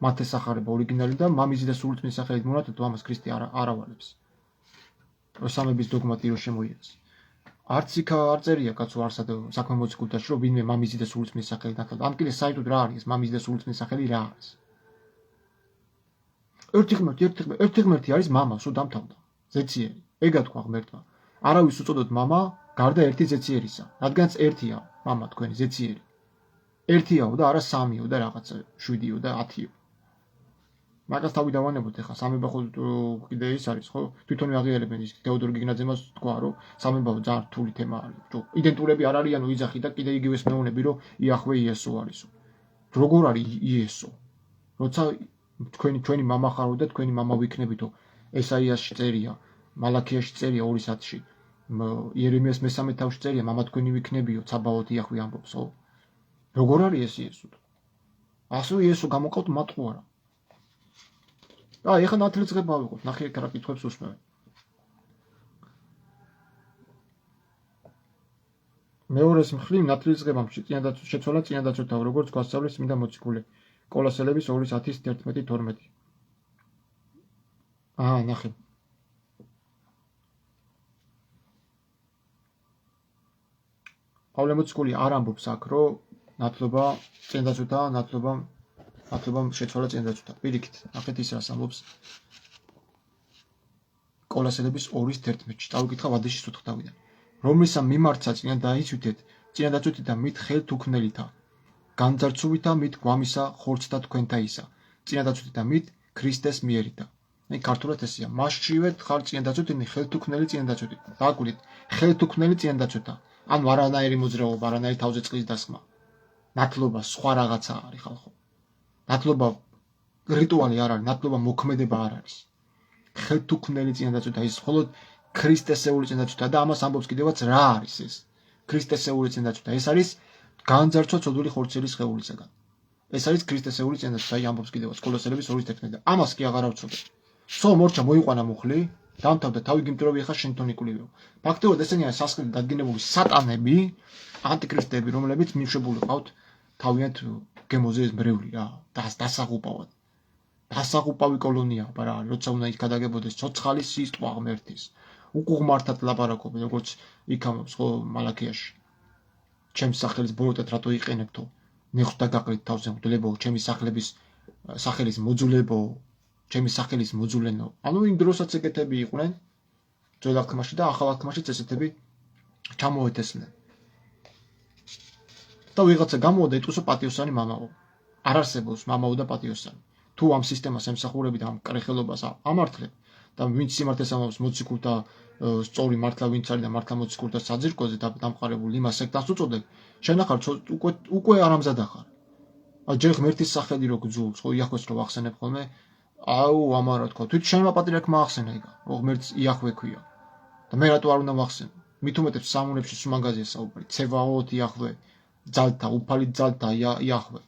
მათეს სახარება ორიგინალი და მამის და სულის მისახელით მონათლეთ ამას ქრისტე არ ავალებს რომ სამების დოგმატი რო შემოიარეს არც იქ არ წერია კაცო არსად საქმე მოციქულთაში რომ ვინმე მამის და სულის მისახელით ნათლად ამ კიდე საერთოდ რა არის მამის და სულის მისახელი რა არის ერთი ღმერთი არის მამა სულ დამთავრდა ზეციერი ეგა თქვა ღმერთმა არავის უწოდოთ მამა გარდა ერთი ზეციერისა რადგანაც ერთია მამა თქვენი ზეციერი ერთიაო და არა სამიო და რაღაცა 7-იო და 10-იო მაგას თავი დავანებოთ ახლა სამება ხო კიდე ის არის ხო თვითონვე აღიარებენ ის თეოდორ გიგნაძემას თქვა რომ სამებაო ძალიან რთული თემა არის რომ იდენტურები არ არიანო იძახი და კიდე იგივეს მეუბნები რომ იახვე იესო არისო როგორ არის იესო როცა თქვენი მამა ხარო და თქვენი მამა ვიქნებითო ესაიასში წერია მალაქიაში წერია 2:10-ში იერემიას მე-13 თავში წერია მამა თქვენი ვიქნებიო ცაბაოთი იახვე ამბობს ხო როგორ არის ეს იესო ასე იესო გამოყავთ მათყუ არა აი ეხლა ნათლისღება ავიღოთ ნახე რა კითხვებს უსმევენ მეორეს მხრივ ნათლისღებამ შეცვალა წინადაცვეთა როგორც გვასწავლეს წმინდა მოციქული კოლოსელების 2:11-12 ნახე პავლე მოციქული არ ამბობს აქ რომ ნათლობა წინადაცვეთა ნათლობამ შეცვალა წინადაცვეთა პირიქით ნახეთ ის რას ამბობს კოლოსელების 2:11-ში წავიკითხა ვადეში სუთხთავიდან რომლისა მიმარცა წინადაიცვითეთ წინადაცვით და მით ხელთ უქნელითა განძარცუვითა მით გვამისა ხორცთა თქვენთა ისა წინადაცვით და მით ქრისტეს მიერითა აი ქართულად ესია მასშივეთ ხარ წინადაცვით ხელთ უქნელი წინადაცვით დააკვირდით ხელთ უქნელი წინადაცვეთა ანუ არანაირი მოძრაობა არანაირი თავზე წყლის დასხმა ნათლობა სხვა რაღაცა არის ხალხო ნათლობა რიტუალი არ არის ნათლობა მოქმედება არ არის ხელთ უქნელი წინადაცვეთა ის მხოლოდ ქრისტესეული წინადაცვეთა და ამას ამბობს კიდევაც რა არის ეს ქრისტესეული წინადაცვეთა ეს არის განძარცვა ცოდვილი ხორციელი სხეულისაგან ეს არის ქრისტესეული წინადაცვეთა აი ამბობს კიდევაც კოლოსელების 2:11 და ამას კი აღარ ავწოდე სო მორჩა მოიყვანა მუხლი დამთავრდა თავი გიმტირობი ხა შენ თონ იკვლივეო ფაქტობრივად ესენი არის სასყიდ დადგენებული სატანები ანტიქრისტები რომლებიც მიშვებული ყავთ თავიანთ გემოზე ეს მრევლი რა დასაღუპავი კოლონია არა არის როცა უნდა იქ გადაგებოდეს ცოცხალი სისტვა ღმერთის უყუღმართად ლაპარაკობენ როგორც იქ ამბობს ხო მალაქიაში ჩემს სახელის ბოროტად რატო იყენებთო ნეხვდა გაყრით თავზე მგლებო ჩემი სახელის მოძულებო ჩემი სახელის მოძულენო ანუ იმ დროსაც ეგეთები იყვნენ ძველ აღთქმაში და ახალ აღთქმაშიც ესეთები ჩამოეთესნენ და ვიღაცა გამოვიდა იტყოსო პატიოსანი მამაო არ არსებობს მამაო და პატიოსანი თუ ამ სისტემას ემსახურებით ამ კრეხელობას ამართლებ და ვინც სიმართლეს ამბობს მოციქულთა სწორი მართლა ვინც არის და მართლა მოციქულთა საძირკველზე დამყარებული იმას სექტას უწოდებ შენ ახარ უკვე არამზადა ხარ ჯერ ღმერთის სახელი რო გძულს ხო იახვეს რო ვახსენებ ხოლმე აუ ამარა თქვა თვით შენმა პატრიარქმა ახსენა იგა რომ ღმერთს იახვე ქვია და მე რატო არ უნდა ვახსენო მით უმეტეს სამონებში სუმანგაზია საუბარი ცევაოთ იახვე ძალთა უფალი ძალთა იახვე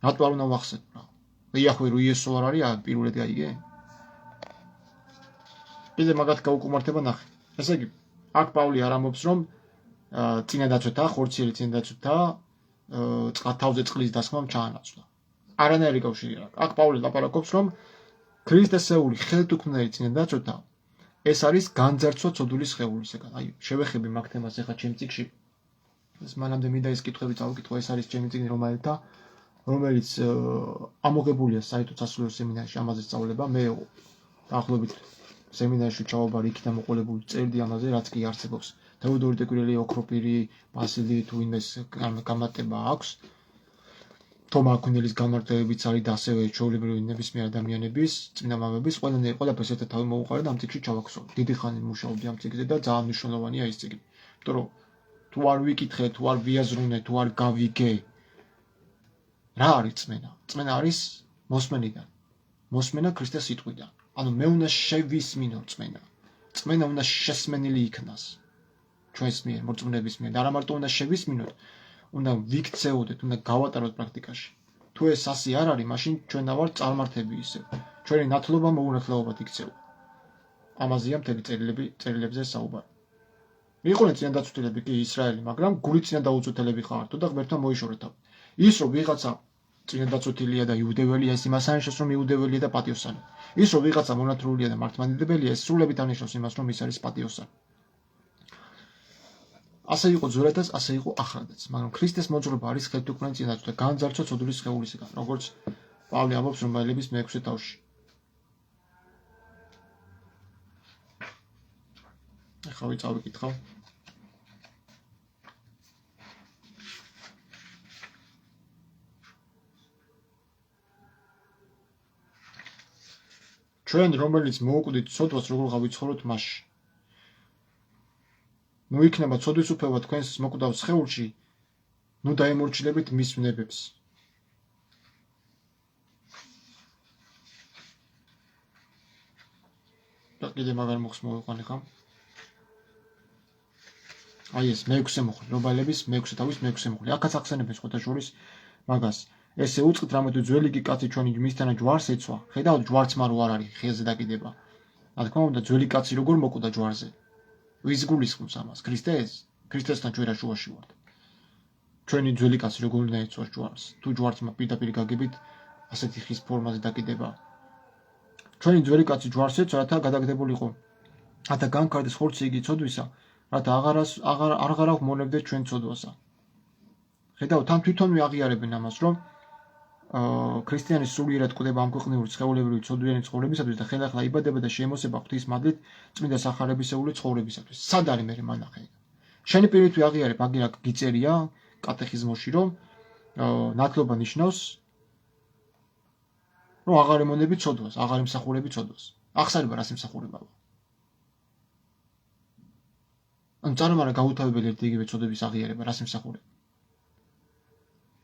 რატო არ უნდა ვახსენო რა იახვე რო იესო არ არის პირველად გაიგე კიდე მაგათ გაუკუმართება ნახე ესე იგი აქ პავლე არ ამბობს რომ წინადაცვეთა ხორციელი წინადაცვეთა თავზე წყლის დასხმამ ჩაანაცვლა არანაირი კავშირი არ აქვს. აქ პავლე ლაპარაკობს, რომ ქრისტესეული ხელთუქმნელი წინადაცვთა ეს არის განძარცვა ცოდულის სხეულისგან. აი, შევეხები მაგ თემას ახლა ჩემ წიგში. ეს მანამდე მინდა ეს კითხვები წავიკითხო, ეს არის ჩემი წიგნი რომელიც ამოღებულია საერთო სასულიერო სემინარიაში, ამაზე სწავლება. მე დაახლოებით სემინარში ჩავაბარ იქით ამოყოლებული წერდი ამაზე, რაც კი არსებობს. თეოდორი ტეკვირელი, ოქროპირი, ბასილი თუ იმეს გამარტება აქვს. თომა აქვინელის განმარტებებიც არის და ასევე ჩვეულებრივი ნებისმიერ ადამიანების, წმინდა მამების, ყველაფერს ერთად თავი მოუყარა და ამ წიგნში ჩავაქსოვე. დიდი ხანი მუშაობდი ამ წიგნზე და ძალიან მნიშვნელოვანია ეს წიგნი. იმიტომ რომ თუ არ ვიკითხე, თუ არ ვიაზრუნე, თუ არ გავიგე, რა არის წმენა? წმენა არის მოსმენიდან. მოსმენა ქრისტეს სიტყვიდან. ანუ მე უნდა შევისმინო წმენა. წმენა უნდა შესმენილი იქნას. ჩვენს მიერ, მორწმუნეების მიერ. და არა მარტო უნდა შევისმინოთ, უნდა ვიქცეოდეთ, უნდა გავატაროთ პრაქტიკაში. თუ ეს ასე არ არის, მაშინ ჩვენ დავართ წარმართები ისევ. ჩვენი ნათლობა მოუნათლაობად იქცევა. ამაზეა მთელი წერილებზე საუბარი. იყვნენ წინადაცვთელები კი ისრაელი, მაგრამ გული წინადაუწვეთელები ხართ და ღმერთმა მოიშორეთ. ის რომ ვიღაცა წინადაცვეთელია და იუდეველია, ეს იმას ანიშნავს, რომ იუდეველია და პატიოსანი. ის რომ ვიღაცა მონათლულია და მართლმადიდებელია, ეს სრულებით ანიშნავს იმას, რომ ის არის პატიოსანი. ასე იყო ძველადაც, ასე იყო ახლადაც, მაგრამ ქრისტეს მოძღვრება არის ხელთუქმნელი წინადაცვთა განძარცვა ცოდულის სხეულისგან, როგორც პავლე ამბობს რომაელების მე-6 თავში. ახლა ვიწავიკითხავ. ჩვენ რომელიც მოუკვდით ცოდვას, როგორ გავიცხოვროთ მასში. ნუ იქნება ცოდვის უფლება თქვენს მოკვდავ სხეულში, ნუ დაემორჩილებით მის ვნებებს. და კიდე მაგარ მოხს მოვიყვანე ხომ? აი ეს მე-6 მოხლი, რომაელების მე-6 თავის მე-6 მოხლი. აქაც ახსენებენ სხვათა შორის მაგას. ესე უწყით რამე თუ ძველი კი კაცი ჩვენი მისთანა ჯვარს ეცვა. ხედავთ ჯვარცმა რო არ არის ხეზე დაკიდება. რა თქმა უნდა ძველი კაცი როგორ მოკვდა ჯვარზე? ვის გულისხმობს ამას? ქრისტესთან ჩვენ რა შუაში ვართ. ჩვენი ძველი კაცი როგორ უნდა ეცვას ჯვარს? თუ ჯვარცმა პირდაპირ გაგებით ასეთი ხის ფორმაზე დაკიდება. ჩვენი ძველი კაცი ჯვარს ეცვა, რათა გადაგდებულიყო. რათა განკარდეს ხორცი იგი ცოდვისა, რათა აღარ აღმონებდეთ ჩვენ ცოდვასა. ხედავთ, თან თვითონვე აღიარებენ ამას, რომ ქრისტიანის სულიერად კვდება ამ ქვეყნიური სხეულებრივი ცოდვიანი ცხოვრებისათვის და ხელახლა იბადება და შეემოსება ღვთის მადლით წმინდა სახარებისეული ცხოვრებისათვის. სად არის მე მანახე? შენი პირით აღიარებ, აგერაკ გიწერია კატეხიზმოში, რომ ნათლობა ნიშნავს, რომ აღარ ემონები ცოდვას, აღარ ემსახურები ცოდვას. ახსარება რას ემსახურებაო? ან წარმარა გაუთავებელი ერთი იგივე ცოდვების აღიარება რას ემსახურება?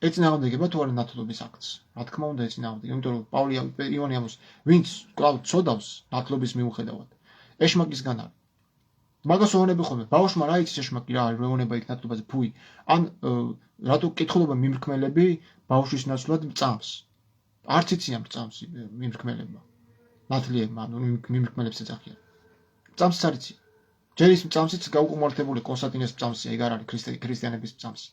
ეწინააღმდეგება თუ არა ნათლობის აქტს. რა თქმა უნდა ეწინააღმდეგება, იმიტომ რომ პავლე ივანე ამბობს, ვინც კვლავ ცოდავს ნათლობის მიუხედავად, ეშმაკისგან არის. მაგას ვეუბნები ხოლმე, ბავშვმა რა იცის ეშმაკი რა არის, რო ეუბნება იქ ნათლობაზე, ფუი. ან რატო კითხულობენ მიმრქმელები ბავშვის ნაცვლად მწამს? არც იციან მწამს მიმრქმელებმა. ნათლიებმა, ანუ მიმრქმელებს ეძახიან. მწამს არ იციან. ჯერ ის მწამსიც გაუკმარტებული კონსტანტინეს მწამსია, ეგ არ არის ქრისტიანების მწამსი.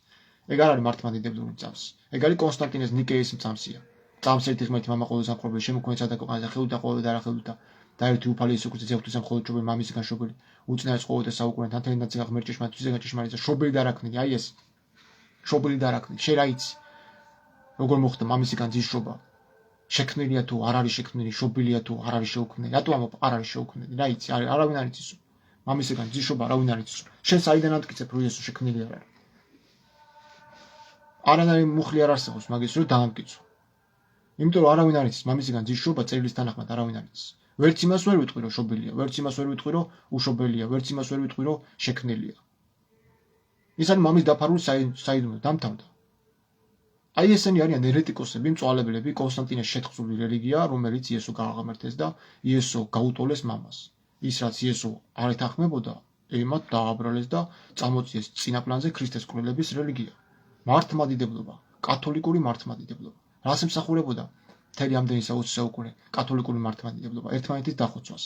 ეგ არ არის მართლმადიდებლური მწამსი. ეგ არის კონსტანტინეს ნიკეის მწამსია. მწამს ერთი ღმერთი მამა ყოველს ამხობილ შემოქმედა და ქვეყანაზე ხელუდა ყოველ და რა ხელუდა და ერთი უფალი ის უკვე ზეღვთისგან მხოლოდ შობილი მამისგან შობილი. უწინარეს ყოველდღე საუკუნე თანთელი ნაცია ღმერთი ჭეშმარიტ ჭეშმარიტ და შობილი და არაქნილი. აი ეს შობილი და არაქნილი. შე რა იცი? როგორ მოხდა მამისგან ძისშობა? შექმნილია თუ არ არის შექმნილი, შობილია თუ არ არის შეუქმნელი. რატო ამბობ არ არის შეუქმნელი? რა იცი? არავინ არ იცის. მამისგან ძისშობა არავინ არ იცის. შენ საიდან ამტკიცებ, რომ იესო შექმნილი არ არის? არანაირი მუხლი არ არსებობს მაგის რომ დაამტკიცო. იმიტომ რომ არავინ არ იცის მამისგან ძისშობა წერილის თანახმად არავინ არ იცის. ვერც იმას ვერ ვიტყვი რომ შობილია, ვერც იმას ვერ ვიტყვი რომ უშობელია, ვერც იმას ვერ ვიტყვი რომ შექმნელია. ის არის მამის დაფარული საიდუმლო დამთავრდა. აი ესენი არიან ერეტიკოსები, მწვალებლები, კონსტანტინეს შეთხზული რელიგია, რომელიც იესო გააღმერთეს და იესო გაუტოლეს მამას. ის რაც იესო არ ეთანხმებოდა, ემად დააბრალეს და წამოწიეს წინა პლანზე ქრისტეს კვლელების რელიგია. მართლმადიდებლობა, კათოლიკური მართლმადიდებლობა. რას ემსახურებოდა? მთელი ამდენი საუკუნე კათოლიკური მართლმადიდებლობა, ერთმანეთის დახოცვას.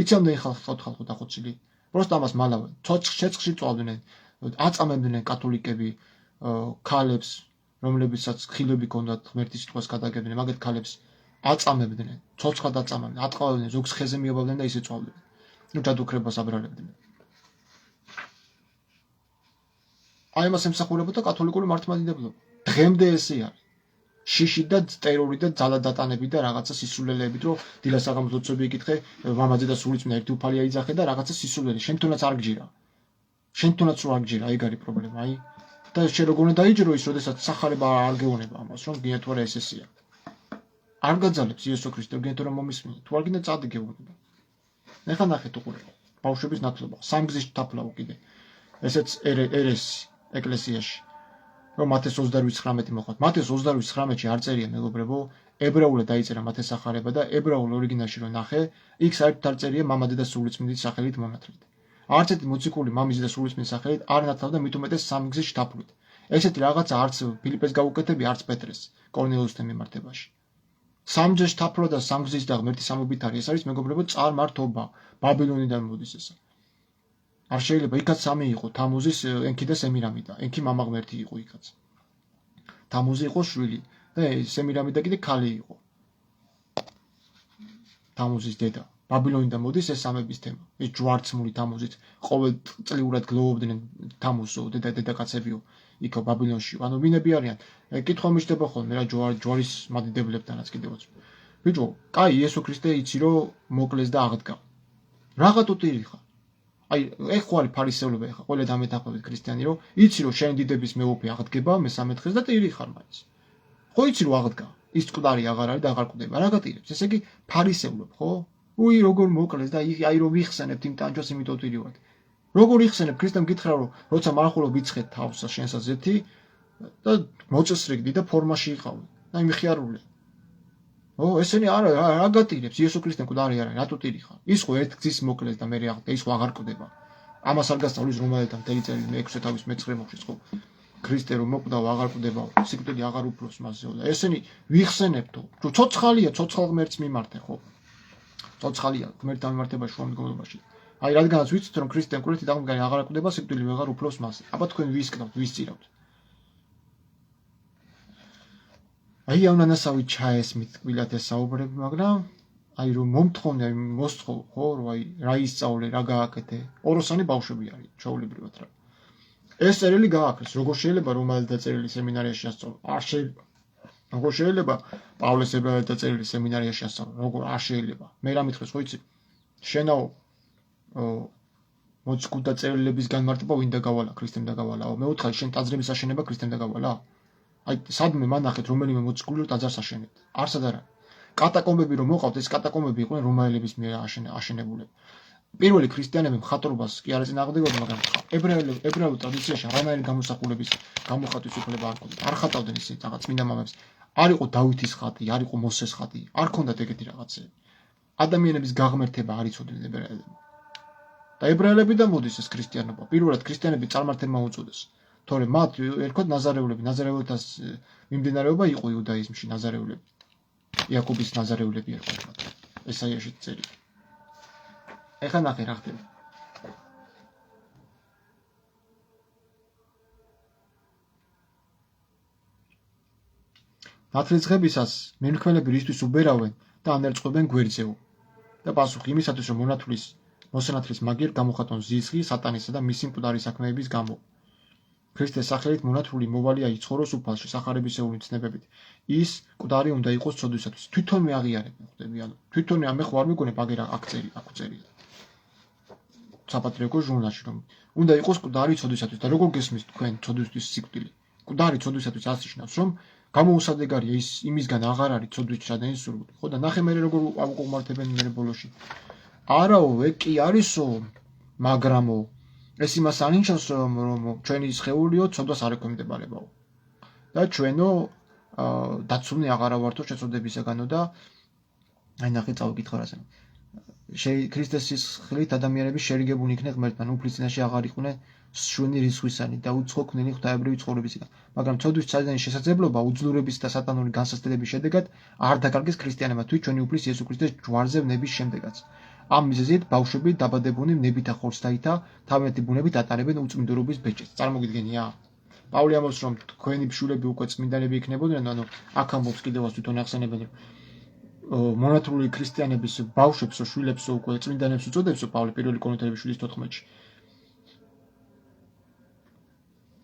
იცი ამდენი ხალხი ხალხო დახოცილი? პროსტა ამას მალავენ. ცოცხლში წვავდნენ, აწამებდნენ კათოლიკები ქალებს, რომლებიცაც ხილები ჰქონდათ ღმერთის სიტყვას გადაგებდნენ, მაგეთ ქალებს აწამებდნენ, ცოცხლად აწამებდნენ, ატყავებდნენ, ზოგს ხეზე მიობავდნენ და ისე წვავდნენ. ჯადოქრებას აბრალებდნენ. აი მას ემსახურებოდა კათოლიკური მართლმადიდებლობა. დღემდე ესე არის. შიში და ტერორი და ძალადატანები და რაღაცა სისულელეებით, რომ დილას საღამოს ლოცვები იკითხე, მამაძე და სულიწმინდა ერთი უფალი აიძახე და რაღაცა სისულელე. შენ თუნდაც არ გჯირა. შენ თუნდაც რო არ გჯირა, ეგ არის პრობლემა, აი. და შენ როგორ უნდა დაიჯრო ის, როდესაც სახარება არ გეუბნება ამას, რომ გინდა თუ არა ეს ესეა. არ გაძალებს იესო ქრისტე, გინდა თუ არა მომისმინე, თუ არ გინდა წადი გეუბნება. ეხლა ნახეთ უყურებო. ბავშვების ნათლობა, სამგზის თაფლაო კიდე. ესეც ერესი ეკლესიაში. რომ მათეს 28:19 მოხდა. მათეს 28:19-ში არ წერია მეგობრებო, ებრაულად დაიწერა მათეს სახარება და ებრაულ ორიგინალში რომ ნახე, იქ საერთოდ არ წერია მამაძე და სულიწმინდის სახელით მონათლით. არც ერთი მოციქული მამის და სულიწმინდის სახელით არ ნათლავდა მით უმეტეს სამგზის თაფლით. ესეთი რაღაცა არც ფილიპეს გაუკეთებია, არც პეტრეს კორნელიუსთან მიმართებაში. სამგზის თაფლა და სამგზის და ღმერთის სამობითარი ეს არის მეგობრებო წარმართობა. ბაბილონიდან მოდის ესა. არ შეიძლება იქაც სამი იყო, თამუზის ენქი და სემირამიდა. ენქი მამა ღმერთი იყო იქაც. თამუზი იყო შვილი და სემირამიდა კიდე ქალი იყო. თამუზის დედა. ბაბილონიდან მოდის ეს სამების თემა. ეს ჯვარცმული თამუზით ყოველწლიურად გლოვობდნენ თამუზო დედაკაცებიო იქ ბაბილონში. ანუ ვინები არიან? კითხვა მიჩნდება ხოლმე რა ჯვარის მადიდებლებთანაც კიდევაც. ბიჭო, კაი იესო ქრისტე იცი რომ მოკლეს და აღდგა. რაღაცა ტირიხა. აი, ეხ ხო არის ფარისევლობა ეხა, ყველა დამეთანხმებით ქრისტიანი რომ იცი რომ შენ დიდების მეუფე აღდგება მე-13 დღეს და ტირი ხარ მაინც. ხო იცი რომ აღდგა. ის წყდარი აღარ არის და აღარ კვდება. რა გატირებს? ესე იგი ფარისევლობ, ხო? უი როგორ მოკლეს და აი რომ ვიხსენებთ იმ ტანჯოს იმიტომ ტირი ვარ. როგორ იხსენებ? ქრისტემ გითხრა რომ როცა მარხულო ვიცხეთ თავსა შენსა ზეთი და მოწესრიგდი და ფორმაში იყავი. აი მიხიარული. ო, ესენი რა გატირებს? იესო ქრისტემ მკვდარი არა, რატო ტირი ხარ? ის ხო ერთ გზის მოკლეს და მე აღდგა, ის ხო აღარ კვდება. ამას არ გასწავლის რომაელთა მთელი წელი მე-6 თავის მე-9 მოხდის ხო? ქრისტე რომ მოკვდაო, აღარ კვდება, სიკვდილი აღარ უფროს მასეო და ესენი ვიხსენებთო. ცოცხალია, ცოცხალ ღმერთს მიმართე ხო? ცოცხალია ღმერთთან მიმართებაში შუა მდგომარეობაში. აი რადგანაც ვიცით რომ ქრისტემ კვირითი დაღმდგარი აღარ კვდება, სიკვდილი აღარ უფროს მასე. აბა თქვენ ვისკნავთ, ვისწირავთ. აი ამ ნანასავი ჩაესმით კვილად ესაუბრებ, მაგრამ აი რომ მომთხოვნე, აი მოსთხოვ ხო, რომ აი რა ისწავლე, რა გააკეთე. ოროსანი ბავშვები არის, ჩაულებრივად რა. ეს წერილი გააკეთეს, როგორ შეიძლება რომაელთა წერილი სემინარიაში ასწავლო? არ შეიძლება. როგორ შეიძლება პავლეს ებრაელთა წერილი სემინარიაში ასწავლო? როგორ არ შეიძლება. მე რა მითხრეს ხო იცი? შენაო მოციქულთა წერილების განმარტება ვინ დაგავალა, ქრისტემ დაგავალაო. მე ვუთხარი შენ ტაძრების აშენება ქრისტემ დაგავალა? აი სადმე მანახეთ რომელიმე მოციქული რომ ტაძარს აშენებდა. არსად არა. კატაკომბები რომ მოყავთ, ეს კატაკომბები იყვნენ რომაელების მიერ აშენებულები. პირველი ქრისტიანები მხატვრობას კი არ ეწინააღმდეგებდნენ, მაგრამ ებრაულ ტრადიციაში არანაირი გამოსახულების გამოხატვის უფლება არ ჰქონდათ. არ ხატავდნენ ისინი რაღაც წმინდა მამებს. არ იყო დავითის ხატი, არ იყო მოსეს ხატი, არ ჰქონდათ ეგეთი რაღაცები. ადამიანების გაღმერთება არ იცოდნენ ებრაელებმა. და ებრაელებიდან მოდის ეს ქრისტიანობა. პირველად ქრისტიანები წარმართებმა უწოდეს. თორე მათ ერქვათ ნაზარეულები, ნაზარეულთას მიმდინარეობა იყო იუდაიზმში ნაზარეულები. იაკობის ნაზარეულები ერქვათ მათ. ესაიაში წერია. ეხლა ნახე რა ხდება. ნათლისღებისას მემქმნელები რისთვის უბერავენ და ანერწყობენ გვერდზეო. და პასუხი იმისათვის რომ მოსანათლის მაგიერ გამოხატონ ზიზღი სატანისა და მისი მკვდარი საქმეების გამო. ქრისტეს სახელით მონათლული მოვალია იცხოვროს უფალში სახარებისეული ცნებებით. ის მკვდარი უნდა იყოს ცოდვისათვის. თვითონვე აღიარებენ, ხვდები, ანუ თვითონვე ამე ხო არ მიგონებ აგერა აქ წერია. საპატრიარქოს ჟურნალში რომ უნდა იყოს მკვდარი ცოდვისათვის და როგორ გესმის თქვენ ცოდვისთვის სიკვდილი? მკვდარი ცოდვისათვის ასიშნავს რომ გამოუსადეგარია ის იმისგან აღარ არის ცოდვის ჩადენის სურვილი. ხო და ნახე მე როგორ აუყურმართებენ მე ბოლოში. არაო, ეგ კი არისო, მაგრამო ეს იმას ანიშნავს რომ ჩვენი სხეულიო ცოდვას არ ექვემდებარებაო. და ჩვენო დაცული აღარა ვართო შეწოდებისაგანო და აი ნახე წავიკითხო რაზე. ქრისტეს სისხლით ადამიანები შერიგებულნი იქნენ ღმერთთან, უფლის წინაშე აღარ იყვნენ შვენი რისხვისანი და უცხო ქმნილი ღვთაებრივი ცხოვრებისგან. მაგრამ ცოდვის ჩადენის შესაძლებლობა უძლურების და სატანური განსაცდელების შედეგად არ დაკარგეს ქრისტიანებმა თვით ჩვენი უფლის იესო ქრისტეს ჯვარზე ვნების შემდეგაც. ამ მიზეზით ბავშვები დაბადებულნი ვნებითა ხორცთაითა თავიანთი ბუნებით ატარებენ უწმინდურობის ბეჭედს. წარმოგიდგენია? პავლე ამბობს, რომ თქვენი შვილები უკვე წმინდანები იქნებოდნენ, ანუ აქ ამბობს კიდევაც თვითონ ახსენებენ, მონათლული ქრისტიანების ბავშვებს, შვილებს უკვე წმინდანებს უწოდებს პავლე პირველი კორინთელების 7:14-ში.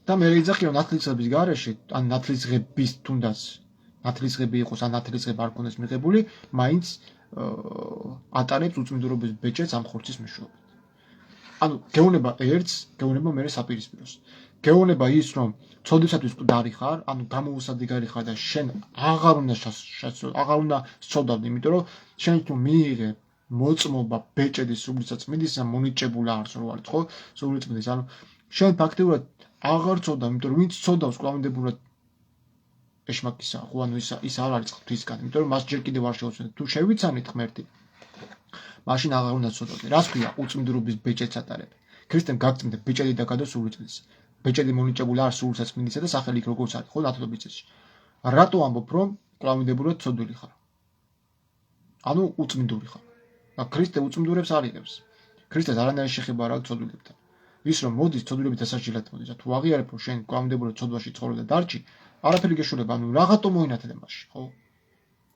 და მე ეძახი, რომ ნათლისღების გარეშე, ან ნათლისღების თუნდაც ნათლისღები იყოს, ან ნათლისღება არ ქონდეს მიღებული, მაინც ატარებს უწმინდურობის ბეჭედს ამ ხორცის მეშვეობით. ანუ გეუბნება ერთს, გეუბნება მერე საპირისპიროს. გეუბნება ის, რომ ცოდვისათვის მკვდარი ხარ, ანუ გამოუსადეგარი ხარ და შენ აღარ უნდა სწოდავდე, იმიტომ რომ შენ თუ მიიღე მოწმობა ბეჭედის სულისა წმინდისა მონიჭებული არს რო არის, ხო? სული წმინდის, ანუ შენ ფაქტიურად აღარ წოდავ, იმიტომ რომ ვინც წოდავს კლავინდებურად ეშმაკისა, ხო, ანუ ის არ არის ღვთისგან, იმიტომ რომ მას ჯერ კიდევ არ შეუძლია. თუ შევიცანით ღმერთი, მაშინ აღარ უნდა წოდავდე. რას ქვია უწმინდურობის ბეჭედს ატარებ? ქრისტემ გაგწმინდა ბეჭედი და გადო სული წმინდის. ბეჭედი მონიჭებული არის სულისა წმინდისა და სახელი იქ როგორც არის, ხო, ნათლობის წესში. რატო ამბობ, რომ კლავინდებურად წოდული ხარ? ანუ უწმინდური ხარ. და ქრისტე უწმინდურებს არ იღებს. ქრისტეს არანაირი შეხება არ აქვს წოდულებთან. ის რომ მოდის წოდულებით დასაჯილად მოდის და თუ აღიარებ რომ შენ კლავინდებულად წოდვაში ცხოვრობ და დარჩი, არაფერი გეშურება, ანუ რაღაცო მოინათლე მასში, ხო?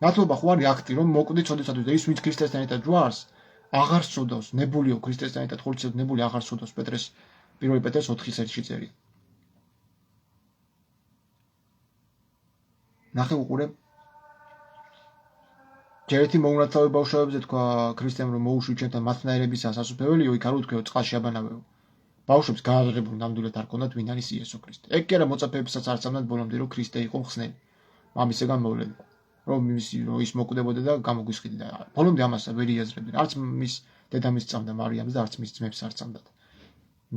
ნათლობა ხო არის აქტი, რომ მოკვდი წოდისათვის და ის ვინც ქრისტესთან ერთად ჯვარს, აღარ წოდავს, ნებულიო ქრისტესთან ერთად ხორცისად ნებული აღარ წოდავს პეტრეს 1 პეტრეს 4:1-ში წერია. ნახე უყურე ჯერ ერთი მოუნათლავე ბავშვებზე თქვა ქრისტემ რომ მოუშვი ჩემთან მათნაირებისას ასუფეველიო, იქ არ უთქვეო წყალში აბანავეო. ბავშვებს გააზრებული ნამდვილად არ ქონდათ ვინ არის იესო ქრისტე. ეგ კი არა მოწაფეებსაც არ წამნათ ბოლომდე რომ ქრისტე იყო მხსნელი. მამისგან მოვლენილი. რომ ის მოკვდებოდა და გამოგვისყიდდა. ბოლომდე ამას ვერ იაზრებდნენ. არც მის დედამისს წამდა მარიამს და არც მის ძმებს არ წამდათ.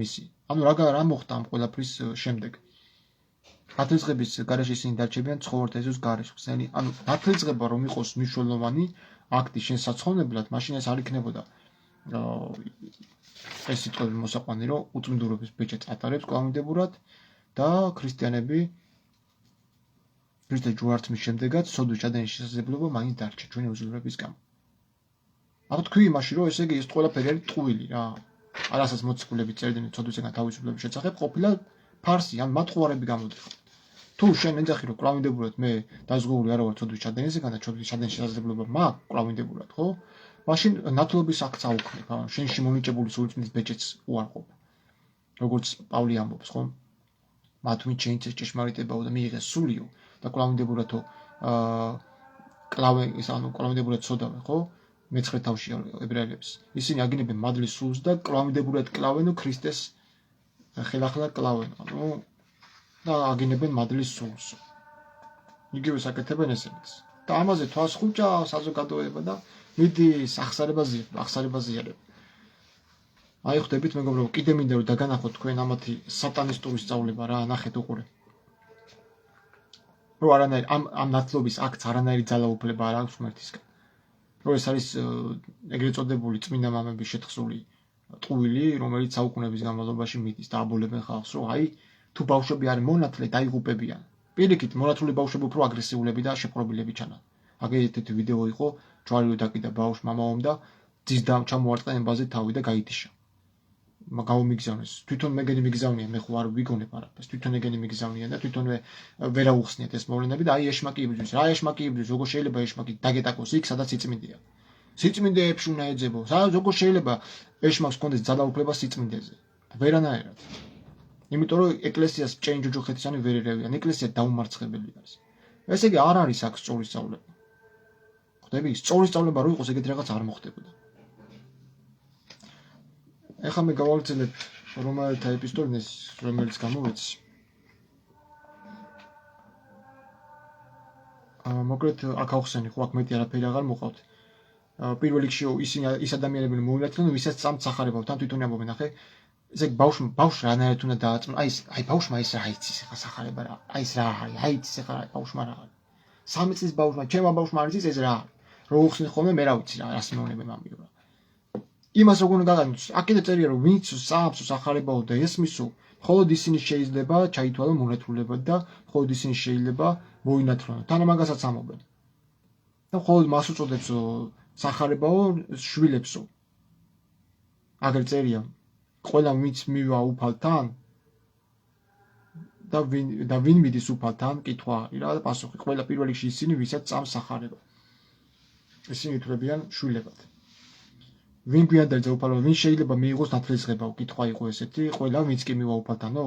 მისი. ანუ რა მოხდა ამ ყველაფრის შემდეგ? ნათლისღების გარეშე ისინი დარჩებიან ცხოვრთა ეზოს გარეშე. ხსნელი, ანუ ნათლისღება რომ იყოს მნიშვნელოვანი აქტი შენ საცხოვნებლად, მაშინ ეს არ იქნებოდა ეს სიტყვები მოსაყვანი, რომ უწმინდურობის ბეჭედს ატარებს კლავინდებურად და ქრისტიანები ქრისტეს ჯვარცმის შემდეგაც სოდვის ჩადენის შესაძლებლობა მაინც დარჩა ჩვენი უზრუნველობის გამო. აქ თქვი იმაში, რომ ესე იგი ეს ყველაფერი არის ტყუილი რა. არასაც მოციქულები წერდნენ სოდვისგან თავისუფლების შესახებ, ყოფილა ფარსი, ან მათყუარები გამოდიხართ. თუ შენ ეძახი რომ კლავინდებურად მე დაზღვეული არ ვარ სოდვის ჩადენისგან და სოდვის ჩადენის შესაძლებლობა მაქვს კლავინდებურად, ხო? მაშინ ნათლობის აქტს აუქმებ, შენში მონიჭებული სულიწმინდის ბეჭედს უარყოფ. როგორც პავლე ამბობს, ხო? მათ ვინც შეიცეს ჭეშმარიტებაო და მიიღეს სულიო და კლავინდებურადო კლავინდებურად წოდავენ, ხო? მე-9 თავში ებრაელებს. ისინი აგინებენ მადლის სულს და კლავინდებურად კლავენო ქრისტეს ხელახლა კლავენო, ანუ და აგინებენ მადლის სულს. იგივე საკეთებენ ესენიც. და ამაზე თვალს ხუჭა საზოგადოება და მიდის ახსარებას იერებ. აი ხვდებით მეგობრებო, კიდე მინდა რომ დაგანახოთ თქვენ ამათი სატანისტური სწავლება რა, ნახეთ უყურე. რომ არანაირი ამ ნათლობის აქტს არანაირი ძალაუფლება არ აქვს ღმერთისგან. რომ ეს არის ეგრეთ წოდებული წმინდა მამების შეთხსული ტყუილი, რომელიც საუკუნეების განმავლობაში მიდის და აბოლებენ ხალხს, რომ აი თუ ბავშვები არის მონათლე, დაიღუპებიან. პირიქით, მონათლული ბავშვები უფრო აგრესიულები და შეპყრობილები ჩანან. აგეთეთი ვიდეო იყო, ჯვარი დაკიდა ბავშვს მამაომ და ძის ჩამოარტყა ემბაზე თავი და გაიტიშა. გამომიგზავნეს. თვითონ მეგენი მიგზავნიან, მე ხო არ ვიგონებ არაფერს. თვითონ ეგენი მიგზავნიან და თვითონვე ვერ აუხსნიათ ეს მოვლენები და აი ეშმაკი იბრძვის. რა ეშმაკი იბრძვის? როგორ შეიძლება ეშმაკი დაგეტაკოს იქ, სადაც სიწმინდეა. სიწმინდეებში უნდა ეძებო. როგორ შეიძლება ეშმაკს ჰქონდეს ძალაუფლება სიწმინდეზე? ვერანაირად. იმიტომ რომ ეკლესიას ჭეინ ჯოჯოხეთისანი ვერ ერევიან. ეკლესია დაუმარცხებელი არის. ესე იგი არ არის აქ სწორი სწავლება. ხვდები? სწორი სწავლება რო იყოს, ეგეთი რაღაც არ მოხდებოდა. ეხლა მე გავალცელებ რომაელთა ეპისტოლეს, რომელიც გამოვეცი. მოკლედ აქ ავხსენი, ხო აქ მეტი არაფერი აღარ მოყავთ. პირველ რიგში ისინი ის ადამიანები მოინათლნენ, ვისაც წამთ სახარებავთ, თან თვითონ ამბობენ, ახე ესე ბავშვს რანაირად უნდა დააწმო. აი ბავშვმა ის რა იცის ახლა სახარება რა. აი ეს რა არის? აი იცის ახლა ბავშვმა რა არის. 3 წლის ბავშვმა, ჩემმა ბავშვმა არ იცის ეს რა არის. რო უხსნი ხოლმე მე რა ვიცი რა, რას მეუბნები მამიო რა. იმას როგორ უნდა გაგანო? აქედე წერია რომ ვინც წამს სახარებაო და ესმისო, მხოლოდ ისინი შეიძლება ჩაითვალონ მონათლულებად და მხოლოდ ისინი შეიძლება მოინათლონ. თან მაგასაც ამობენ. და მხოლოდ მას უწოდებს სახარებაო შვილებსო. აგერ წერია ყველა ვინც მივა უფალთან და ვინ მიდის უფალთან? კითხვა არის რა და პასუხი. ყველა პირველ რიგში ისინი, ვისაც წამს სახარება. ისინი ითვლებიან შვილებად. ვინ გვიანდელზე უფალო, ვინ შეიძლება მიიღოს ნათლისღება? კითხვა იყო ესეთი, ყველა ვინც კი მივა უფალთანო?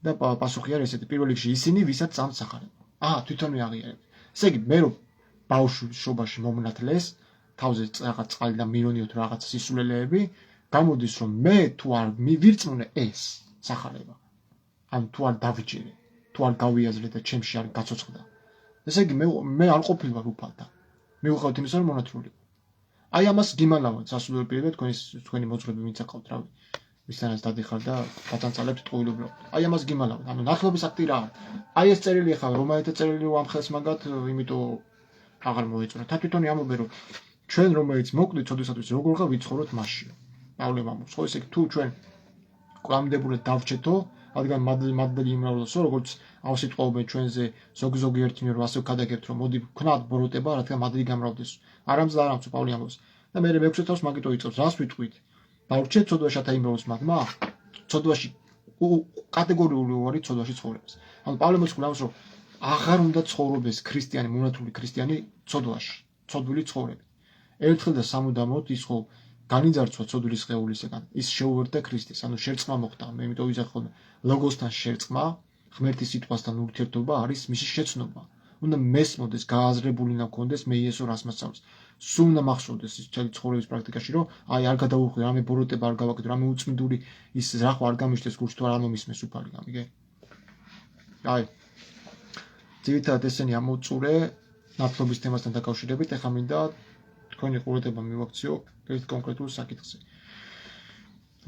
და პასუხი არის ესეთი, პირველ რიგში ისინი, ვისაც წამს სახარება. თვითონვე აღიარებთ. ესე იგი, მე რომ ბავშვის შობაში მომნათლეს, თავზე რაღაც წყალი და მირონიოთ რაღაც სისულელეები, გამოდის რომ მე თუ არ მივირწმუნე ეს სახარება. ან თუ არ დავიჭირე, თუ არ გავიაზრე და ჩემში არ გაცოცხლდა. ესე იგი მე არ ყოფილვარ უფალთან. მიუხედავად იმისა, რომ მონათლული. აი ამას გიმალავთ სასულიერო პირებად, თქვენი მოძღვრები ვინც აკავთ, რავი. ვისთანაც დადიხარ და დაწანწალებთ ტყუილობრივად. აი ამას გიმალავთ. ანუ ნათლობის აქტი რა არის? აი ეს წერილი ახლა რომაელთა წერილი რომ ამ ხელს მაგათ, იმიტომ აღარ მოეწონა. თვითონი ამბობენ რომ ჩვენ რომელიც მოკვდით, ოდესათვის როგორ ხარ ვიცხოვროთ მასში. პავლე ამბობს, ხო, ესე იგი თუ ჩვენ კლამდებულად დავრჩეთო, რადგან მადლი იმრავლოსო, როგორც ავსიტყვაობენ ჩვენზე ზოგი ერთინი რომ ასე ვქადაგებთ, რომ მოდი ვქნათ ბოროტება, რადგან მადლი გამრავლდეს. არამც და არამც პავლე ამბობს. და მე მეექვსე თავს მაგიტო იწევს, რას ვიტყვით? დავრჩეთ ცოდვაშათა იმრავლოს მადლმა? ცოდვაში კატეგორიული უარი ცოდვაში ცხოვრებას. ანუ პავლე მოციქული ამბობს, რომ აღარ უნდა ცხოვრობდეს ქრისტიანი, მონათლული ქრისტიანი ცოდვაში, ცოდვილი ცხოვრებით. ერთხელ და სამუდამოდ ის ხო განიძარცვა ცოდვილი სხეულისგან, ის შეუერთდა ქრისტეს, ანუ შერწყმა მოხდა. მე იმიტომ ვიზახ ხოლმე ლოგოსთან შერწყმა, ღმერთის სიტყვასთან ურთიერთობა არის მისი შეცნობა. უნდა მესმოდეს, გააზრებული უნდა გქონდეს მე იესო რას მასწავლის. სულ უნდა მახსოვდეს ის ჩემი ცხოვრების პრაქტიკაში, რომ აი არ გადავუხვდე, რამე ბოროტება არ გავაკეთე, რამე უწმინდური ის რახვა არ გამიშდეს გულში თუ არ ამომისმეს უფალი, გამიგე? აი ძირითადად ესენი ამოწურე ნათლობის თემასთან დაკავშირებით, ეხლა მინდა თქვენი ყურადღება მივაქციო ერთ კონკრეტულ საკითხზე.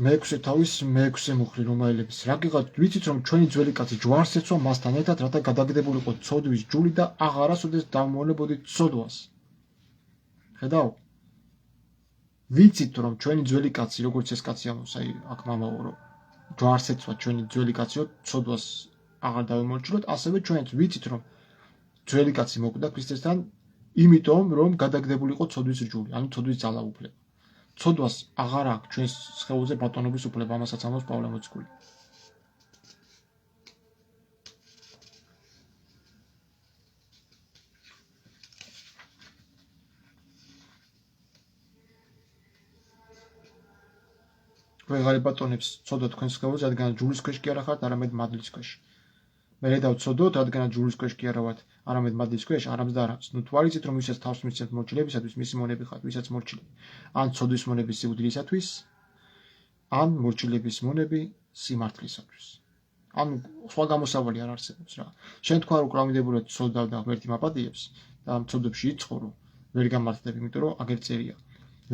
მეექვსე თავის მეექვსე მუხლი რომაელების. რა გიღებთ, ვიცით რომ ჩვენი ძველი კაცი ჯვარს ეცვა მასთან ერთად, რათა გადაგდებულიყო ცოდვის ჯული და აღარასოდეს დავმოულებოდით ცოდვას. ხედავ? ვიცით რომ ჩვენი ძველი კაცი, როგორც ეს კაცი ამბობს, აი აქ მამაო, რომ ჯვარს ეცვა ჩვენი ძველი კაციო, ცოდვას აღარ დავემორჩილოთ, ასევე ჩვენც ვიცით რომ ძველი კაცი მოკვდა ქრისტესთან, იმიტომ რომ გადაგდებულიყო ცოდვის ჯული, ანუ ცოდვის ძალაუფლება. ცოდვას აღარ აქვს ჩვენს სხეულზე ბატონობის უფლება, ამასაც ამბობს პავლე მოციქული. ვეღარ ებატონებს ცოდვა თქვენს სხეულზე, რადგან ჯულის ქვეშ კი არა ხართ, არამედ მადლის ქვეშ. მე დავწოდოთ, რადგან ჯულის ქვეშ კი არა ვართ, არამედ მადლის ქვეშ, არამც და არამც. ნუ თუ არ იცით რომ ვისაც თავს მისცემთ მორჩილებისათვის, მისი მონები ხართ, ვისაც მორჩილები. ან ცოდვის მონების სიკვდილისათვის, ან მორჩილების მონები სიმართლისათვის. ანუ სხვა გამოსავალი არ არსებობს რა. შენ თქვა რომ კლავიდებულად ცოდავ და ღმერთი მაპატიებს და ამ ცოდვებში იცხოვრო, ვერ გამართლებ, იმიტომ რომ აგერ წერია.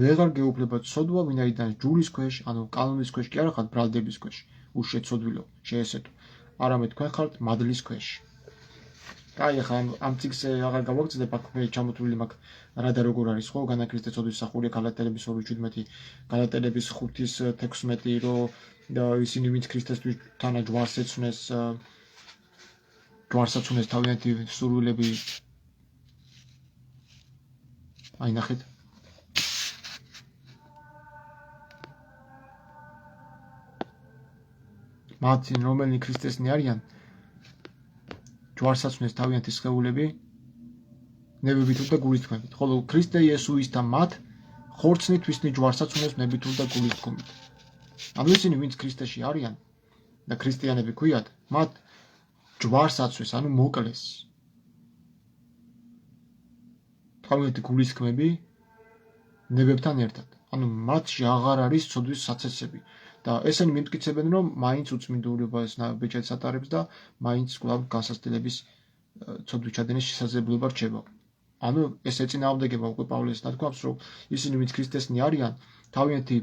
ვეღარ გეუფლება ცოდვა, ვინაიდან ჯულის ქვეშ, ანუ კანონის ქვეშ კი არა ხართ, ბრალდების ქვეშ, უშეცოდვილო, შეესეთო. არამედ თქვენ ხართ მადლის ქვეშ. აი ახლა ამ წიგნს აღარ გავაგრძელებ, აქ მე ჩამოთვლილი მაქვს რა და როგორ არის ხო, განაკრისტე ცოდვის სახურია გალატელების 2:17, გალატელების 5:16, რომ ისინი ვინც ქრისტესთვის თანა ჯვარს ეცნეს, ჯვარსაც უნეს თავიანთი სურვილები. აი ნახეთ. მათი რომელი ქრისტესნი არიან, ჯვარსაც უნეს თავიანთი სხეულები ნებებითულ და გულისთქმებით, ხოლო ქრისტე იესოისთან მათ ხორცნით ვისნი ჯვარსაც უნეს ნებითულ და გულისთქმით. ანუ ისინი ვინც ქრისტეში არიან და ქრისტიანები ქვიათ, მათ ჯვარსაც, ანუ მოკლეს თავიანთი გულისთქმები ნებებთან ერთად. ანუ მათში აღარ არის ცოდვის საცეცები. და ესენი მიმტკიცებენ, რომ მაინც უწმინდურობას ბეჭედს ატარებს და მაინც კვლავ გასასწრების ცოდვის ჩადენის შესაძლებლობა რჩება. ანუ ეს ეწინააღმდეგება უკვე პავლეს ნათქვამს, რომ ისინი ვინც ქრისტესნი არიან, თავიანთი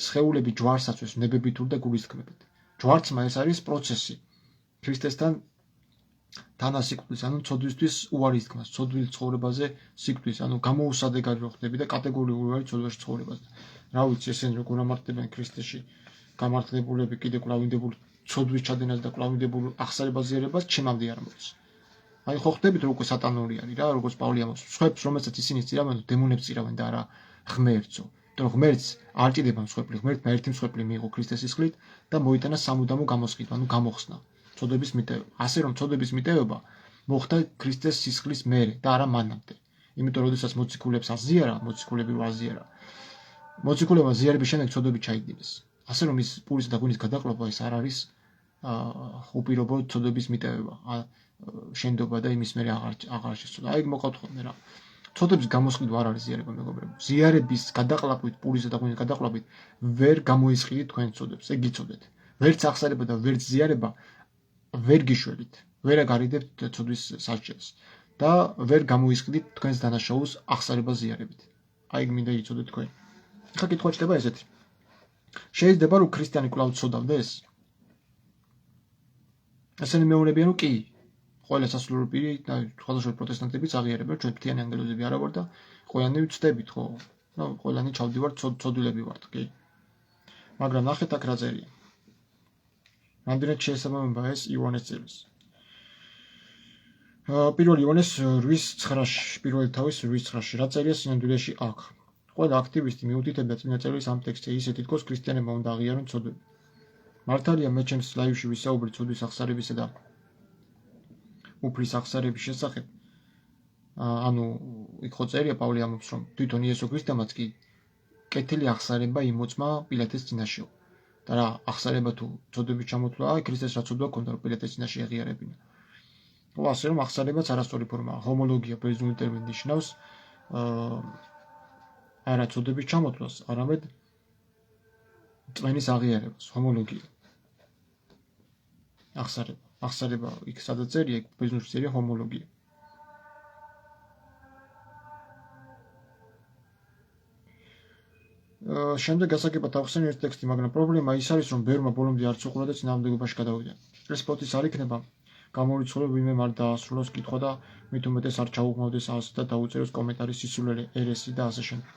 სხეულები ჯვარსაც ნებებითულ და გულისთქმებით. ჯვარცმა ეს არის პროცესი. ქრისტესთან თანასიკვდილის, ანუ ცოდვისთვის უარის თქმას, ცოდვილ ცხოვრებაზე სიკვდილის, ანუ გამოუსადეგარი რო ხდები და კატეგორიული არის ცოდვაში ცხოვრებაზე. რა ვიცი, ესენი როგორ ამართლებენ ქრისტეში გამართლებულები კიდე კვლავინდებულ ცოდვის ჩადენას და კვლავინდებულ აღსარებაზიერებას ჩემამდე არ მოდის. აი ხო ხდებით რომ უკვე სატანური არის რა, როგორც პავლე ამბობს, სხვებს რომელსაც ისინი წირავენ, დემონებს წირავენ და არა ღმერთსო. იმიტომ რომ ღმერთს არ ჭირდება მსხვერპლი, ღმერთმა ერთი მსხვერპლი მიიღო ქრისტეს სისხლით და მოიტანა სამუდამო გამოსყიდვა, ანუ გამოხსნა. წოდების მიტევება. ასე რომ წოდების მიტევება მოხდა ქრისტეს სისხლის მერე და არა მანამდე. იმიტომ როდესაც მოციქულებს აზიარა, მოციქულებმა ზიარების შემდეგ წოდები ჩაიდინეს. ასე რომ ის პურისა და ღვინის გადაყლობა ეს არ არის უპირობო წოდების მიტევება, შენდობა და იმის მერე აღარ შესწოდა. აი მოყავთ ხოლმე რა. წოდების გამოსყიდვა არ არის ზიარება, მეგობრებო. ზიარების გადაყლაპვით, პურისა და ღვინის გადაყლაპვით ვერ გამოისყიდით თქვენ წოდებს, ეგ იცოდეთ. ვერც აღსარება და ვერც ზიარება ვერ გიშველით, ვერ აგარიდებთ წოდვის სასჯელს და ვერ გამოისყიდით თქვენს დანაშაულს აღსარება ზიარებით. აი მინდა იცოდეთ თქვენ. ხა კითხვა ჩდება ესეთი. შეიძლება რომ ქრისტიანი კვლავ წოდავდეს? ესენი მეუბნებიან რომ კი. ყველა სასულიერო პირი და სხვადასხვა პროტესტანტებიც აღიარებენ, ჩვენ ფრთიანი ანგელოზები არა ვარ და ყველანი ვწდებით, ხო? ნუ ყველანი ჩავდივართ, ცოდვილები ვართ, კი. მაგრამ ნახეთ აქ რა წერია. რამდენად შეესაბამება ეს იოანეს წერილს. პირველ იოანეს 8:9-ში, პირველი თავის 8:9-ში რა წერია სინამდვილეში აქ. ყველა აქტივისტი მიუთითებდა წინა წერილს ამ ტექსტზე, ისე თითქოს ქრისტიანებმა უნდა აღიარონ წოდები. მართალია მე ჩემს ლაივში ვისაუბრე წოდვის აღსარებისა და უფლის აღსარების შესახებ. ანუ იქ ხო წერია პავლე ამბობს, რომ თვითონ იესო ქრისტემაც კი კეთილი აღსარება იმოწმა პილატეს წინაშეო. და რა აღსარება თუ წოდების ჩამოთვლა, აი ქრისტეს რა წოდვა ქონდა რომ პილატეს წინაშე ეღიარებინა. ხო, ასე რომ აღსარებაც არასწორი ფორმაა. ჰომოლოგია ბერძნული ტერმინი ნიშნავს არა წოდების ჩამოთვლას, არამედ წმენის აღიარებას, ჰომოლოგია. აღსარება იქ სადაც წერია, იქ ბერძნულში წერია ჰომოლოგია. შემდეგ გასაგებად ავხსენე ერთ ტექსტი, მაგრამ პრობლემა ის არის, რომ ბევრმა ბოლომდე არც უყურა და წინააღმდეგობაში გადავიდა. ეს ფოთის არ იქნება გამორიცხული ვინმე არ დაასრულოს კითხვა და მით უმეტეს არ ჩაუღმავდეს ასს და დაუწეროს კომენტარი სისულელე, ერესი და ასე შემდეგ.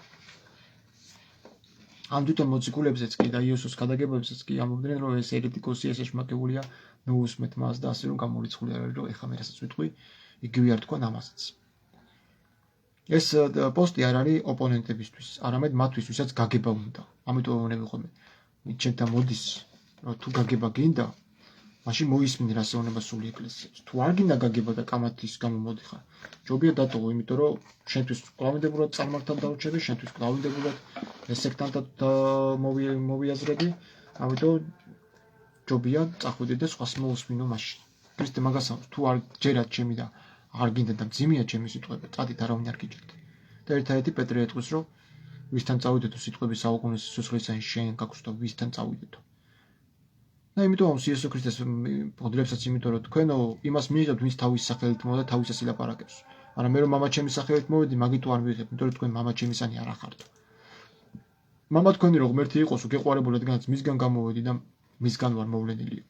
ამ თვითონ მოციქულებზეც კი და იესოს გადაგებებზეც კი ამბობდნენ, რომ ეს ერეტიკოსი ეს ეშმაკებულია, ნოუსმეთ მას და ასე რომ გამორიცხული არ არის, რომ ეხლა მე რასაც ვიტყვი, იგივე არ თქვა ამასაც. ეს პოსტი არ არის ოპონენტებისთვის, არამედ მათთვის, ვისაც გაგება უნდა. ამიტომ ვეუბნები ხოლმე, ჩემთან მოდის, რომ თუ გაგება გინდა, მაშინ მოისმინე რას ეუბნება სული ეკლესიას. თუ არ გინდა გაგება და კამათის გამო მოდიხარ, ჯობია დატოვო, იმიტომ რომ შენთვის კვლავინდებურად წარმართად დაურჩები, შენთვის კვლავინდებურად სექტანტად მოვიაზრები, ამიტომ ჯობია წახვიდე და სხვას მოусმინო მაშინ. ქრისტე მაგას ამბობს, თუ არ ჯერათ ჩემი და არ გინდა და მძიმეა ჩემი სიტყვები, წადით არავინ არ გიჯერთ. და ერთადერთი პეტრე ეტყვის, რომ ვისთან წავიდეთო სიტყვები საუკუნის სიცოცხლისaan შენ გაქვს და ვისთან წავიდეთო. და იმიტომ ამ იესო ქრისტეს პოდლებსაც იმიტომ რომ თქვენო იმას მიიღებთ, ვინც თავის სახელით მოვა და თავისას ილაპარაკებს. მაგრამ მე რომ მამა ჩემის სახელით მოვედი, მაგიტო არ მიიღებ, იმიტომ რომ თქვენ მამა ჩემისანი არ ახართ. მამა თქვენი რომ ღმერთი იყოსო, გეყვარებული რადგანაც მისგან გამოვედი და მისგან ვარ მოვლენილი.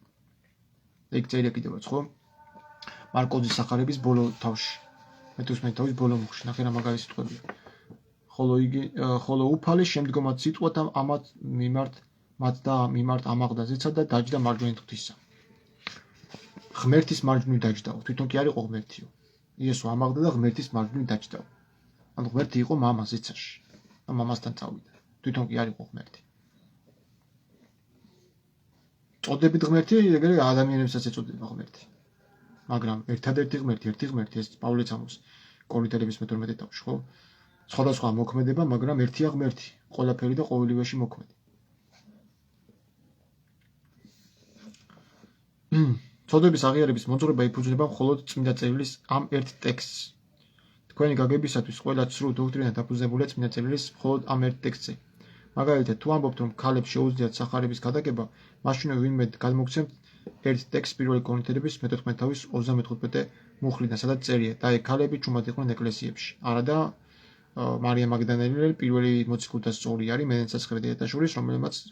ეგ წერია კიდევაც, ხო? მარკოზის სახარების ბოლო თავში. მეთუს თავის ბოლო მუხში, ნახე რა მაგარი სიტყვებია. ხოლო უფალი შემდგომად სიტყვათა ამათ მათ და მიმართ ამაღდა ზეცა და დაჯდა მარჯვენით ღვთისა. ღმერთის მარჯვნივ დაჯდაო, თვითონ კი არ იყო ღმერთიო. იესო ამაღდა და ღმერთის მარჯვნივ დაჯდაო. ანუ ღმერთი იყო მამა ზეცაში. და მამასთან წავიდა. თვითონ კი არ იყო ღმერთი. წოდებით ღმერთი, ეგრე ადამიანებსაც ეწოდება ღმერთი. მაგრამ ერთადერთი ღმერთი, ეს პავლეც ამბობს კორინთელების მე-12 თავში, ხო? სხვადასხვა მოქმედება, მაგრამ ერთია ღმერთი, ყველაფერი და ყოველივეში მოქმედი. წოდების აღიარების მოძღვრება იფუძნება მხოლოდ წმინდა წერილის ამ ერთ ტექსტს. თქვენი გაგებისათვის ყველა ცრუ დოქტრინა დაფუძნებულია წმინდა წერილის მხოლოდ ამ ერთ ტექსტზე. მაგალითად, თუ ამბობთ, რომ ქალებს შეუძლიათ სახარების გადაგება, მაშინვე ვინმე გადმოგცემთ ერთ ტექსტს პირველი კორინთელების მე-14 თავის 35 მუხლიდან, სადაც წერია, და ეგ ქალები ჩუმად იყვნენ ეკლესიებში. არა და მარია მაგდალენელი პირველი მოციქულთა სწორი არის, მედენცაცხლე დედაშვილის,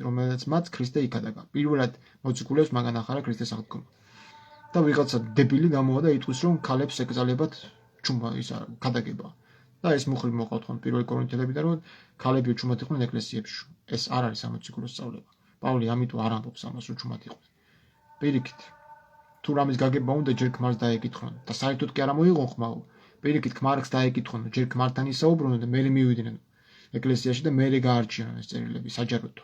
რომელმაც მათ ქრისტე იქადაგა. პირველად მოციქულებს მაგან ახარა ქრისტეს აღდგომა. და ვიღაცა დებილი გამოვა და იტყვის, რომ ქალებს ეკრძალებათ ქადაგება. და ეს მუხლი მოყავთ ხოლმე პირველი კორინთელებიდან, რომ ქალები ჩუმად იყვნენ ეკლესიებში. ეს არ არის სამოციქულო სწავლება. პავლე ამიტომ არ ამბობს ამას, რომ ჩუმად იყვნენ. პირიქით, თუ რამის გაგება უნდა, ჯერ ქმარს დაეკითხონ და საერთოდ კი არ მოიღონ ხმაო. პირიქით, ქმარს დაეკითხონ, ჯერ ქმართან ისაუბრონ და მერე მივიდნენ ეკლესიაში და მერე გაარჩიონ ეს წერილები საჯაროდ.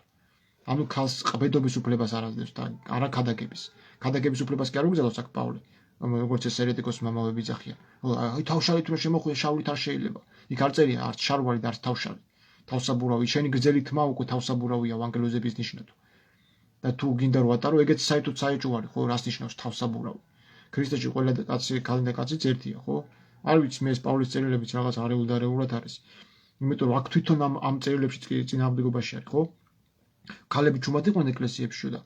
ანუ ქალს ყბედობის უფლებას არ აძლევს და არა ქადაგების. ქადაგების უფლებას კი არ უგზავნოს აქ პავლე. როგორც ეს ერეტიკოს მამავები ძახიან. აი თავშავით რომ შემოხვიდე, შავლით არ შეიძლება. იქ არ წერია არც შარვალი და არც თავშავი. თავსაბურავი, შენი გრძელი თმა უკვე თავსაბურავია ვანგელოზების ნიშნად. და თუ გინდა რომ ატარო, ეგეც საერთოდ საეჭვო არის, ხო, რას ნიშნავს თავსაბურავი? ქრისტეში ყველა კაცი, ქალი და კაციც ერთია, ხო? არ ვიცი მე ეს პავლეს წერილებიც რაღაც არეულ და არეულად არის. იმიტომ რომ აქ თვითონ ამ წერილებშიც კი წინააღმდეგობაში არის, ხო? ქალები ჩუმად იყვნენ ეკლესიებში და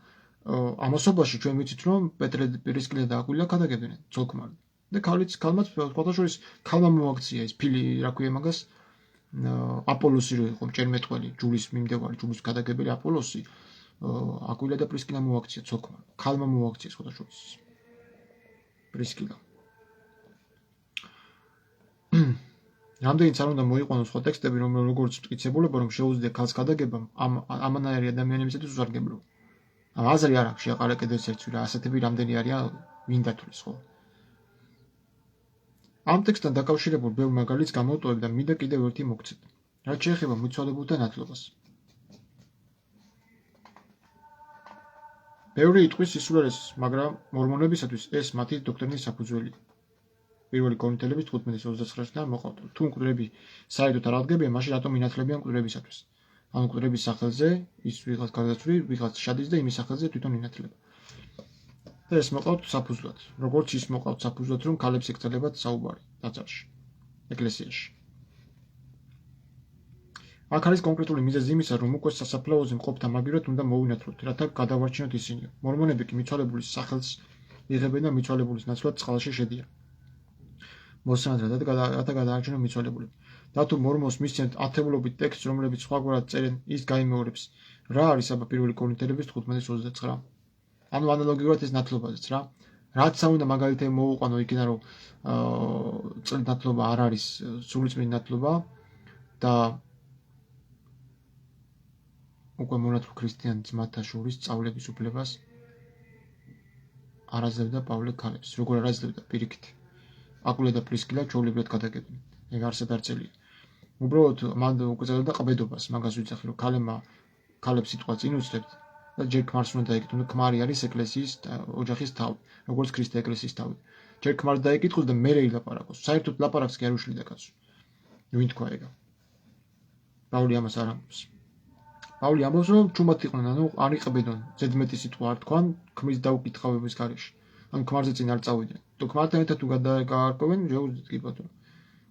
ამასობაში ჩვენ ვიცით რომ პეტრე პირისკილე და აკვილა ქადაგებდნენ ძოლქმარად. და ქალმაც ფოტოშორის ქალმა მოაქცია ეს ფილი, რა ქვია მაგას, აპოლოსი რო იყო მჭერმეტყველი, ჯულის მიმდევარი, ჯულის ქადაგებელი აპოლოსი, აკვილა და პრისკილა მოაქცია ძოლქმარად. ქალმა მოაქცია ფოტოშორის პრისკილა. რამდენიც არ უნდა მოიყვანოს სხვა ტექსტები, როგორც მტკიცებულება, რომ შეუძლია ქალს ქადაგება ამანაირი ადამიანებისათვის უზარგებლო. აზრი არ აქვს შეაყარა კიდევ ერთს რა ასეთები რამდენი არიან ვინ დათulis ხო? ამ ტექსტთან დაკავშირებულ ბევრ მაგალითს გამოვტოვებ და მინდა კიდევ ერთი მოგცეთ. რაც შეეხება მიცვალებულთა ნათლობას. ბევრი იტყვის ისურველეს, მაგრამ მორმონებისათვის ეს მათი დოქტრინის საფუძველია. პირველი კორინთელების 15:29-დან მოყავთ. თუ მკვდრები საერთოდ არ აღდგებიან, მაშინ რატომ ინათლებიან მკვდრებისათვის? ანუ მკვდრების სახელზე ის ვიღაც გარდაცვლილი, ვიღაც შადის და იმის სახელზე თვითონ ინათლება. და ეს მოყავთ საფუძვლად. როგორც ის მოყავთ საფუძვლად, რომ ქალებს ეკრძალებათ საუბარი ტაძარში, ეკლესიაში. აქ არის კონკრეტული მიზეზი იმისა, რომ უკვე სასაფლაოზე მყოფთა მაგივრად უნდა მოვინათლოთ, რათა გადავარჩინოთ ისინი. მორმონები კი მიცვალებულის სახელს იღებენ და მიცვალებულის ნაცვლად წყალში შედიან. მოსანადრად რათა გადაარჩინონ მიცვალებულები. და თუ მორმოს მისცემთ ათეულობით ტექსტს, რომლებიც სხვაგვარად წერენ, ის გაიმეორებს. რა არის აბა პირველი კორინთელების 15:29? ანუ ანალოგიურად ეს ნათლობაზეც რა. რაც უნდა მაგალითად მოვუყვანო იქიდან რომ წლით ნათლობა არ არის სულიწმიდი ნათლობა და უკვე მონათლ ქრისტიან ძმათა შორის სწავლების უფლებას არ აძლევდა პავლე ქალებს, როგორ არ აძლევდა პირიქით. აკვილა და პრისკილა ჩვეულებრივად გადაგებდნენ. ეგ არსად არ წერია. უბრალოდ მან უკრძალდა ყბედობას, მაგას ვიცახი რომ ქალებს სიტყვა წინ უძლებთ და ჯერ ქმარს უნდა დაეკითხონ, ქმარი არის ეკლესიის ოჯახის თავი, როგორც ქრისტე ეკლესიის თავი. ჯერ ქმარს დაეკითხოს და მერე ილაპარაკოს. საერთოდ ლაპარაკს კი არ უშლიდა კაცო. ვინ თქვა ეგა? პავლე ამას არ ამბობს. პავლე ამბობს რომ ჩუმად იყვნენ, ანუ არ იყბედონ, ზედმეტი სიტყვა არ თქვან ქმრის დაუკითხავების გარეშე. ანუ ქმარზე წინ არ წავიდნენ. თუ ქმართან ერთად თუ გაარკვევენ, შეუძლეთ კი ბატონო.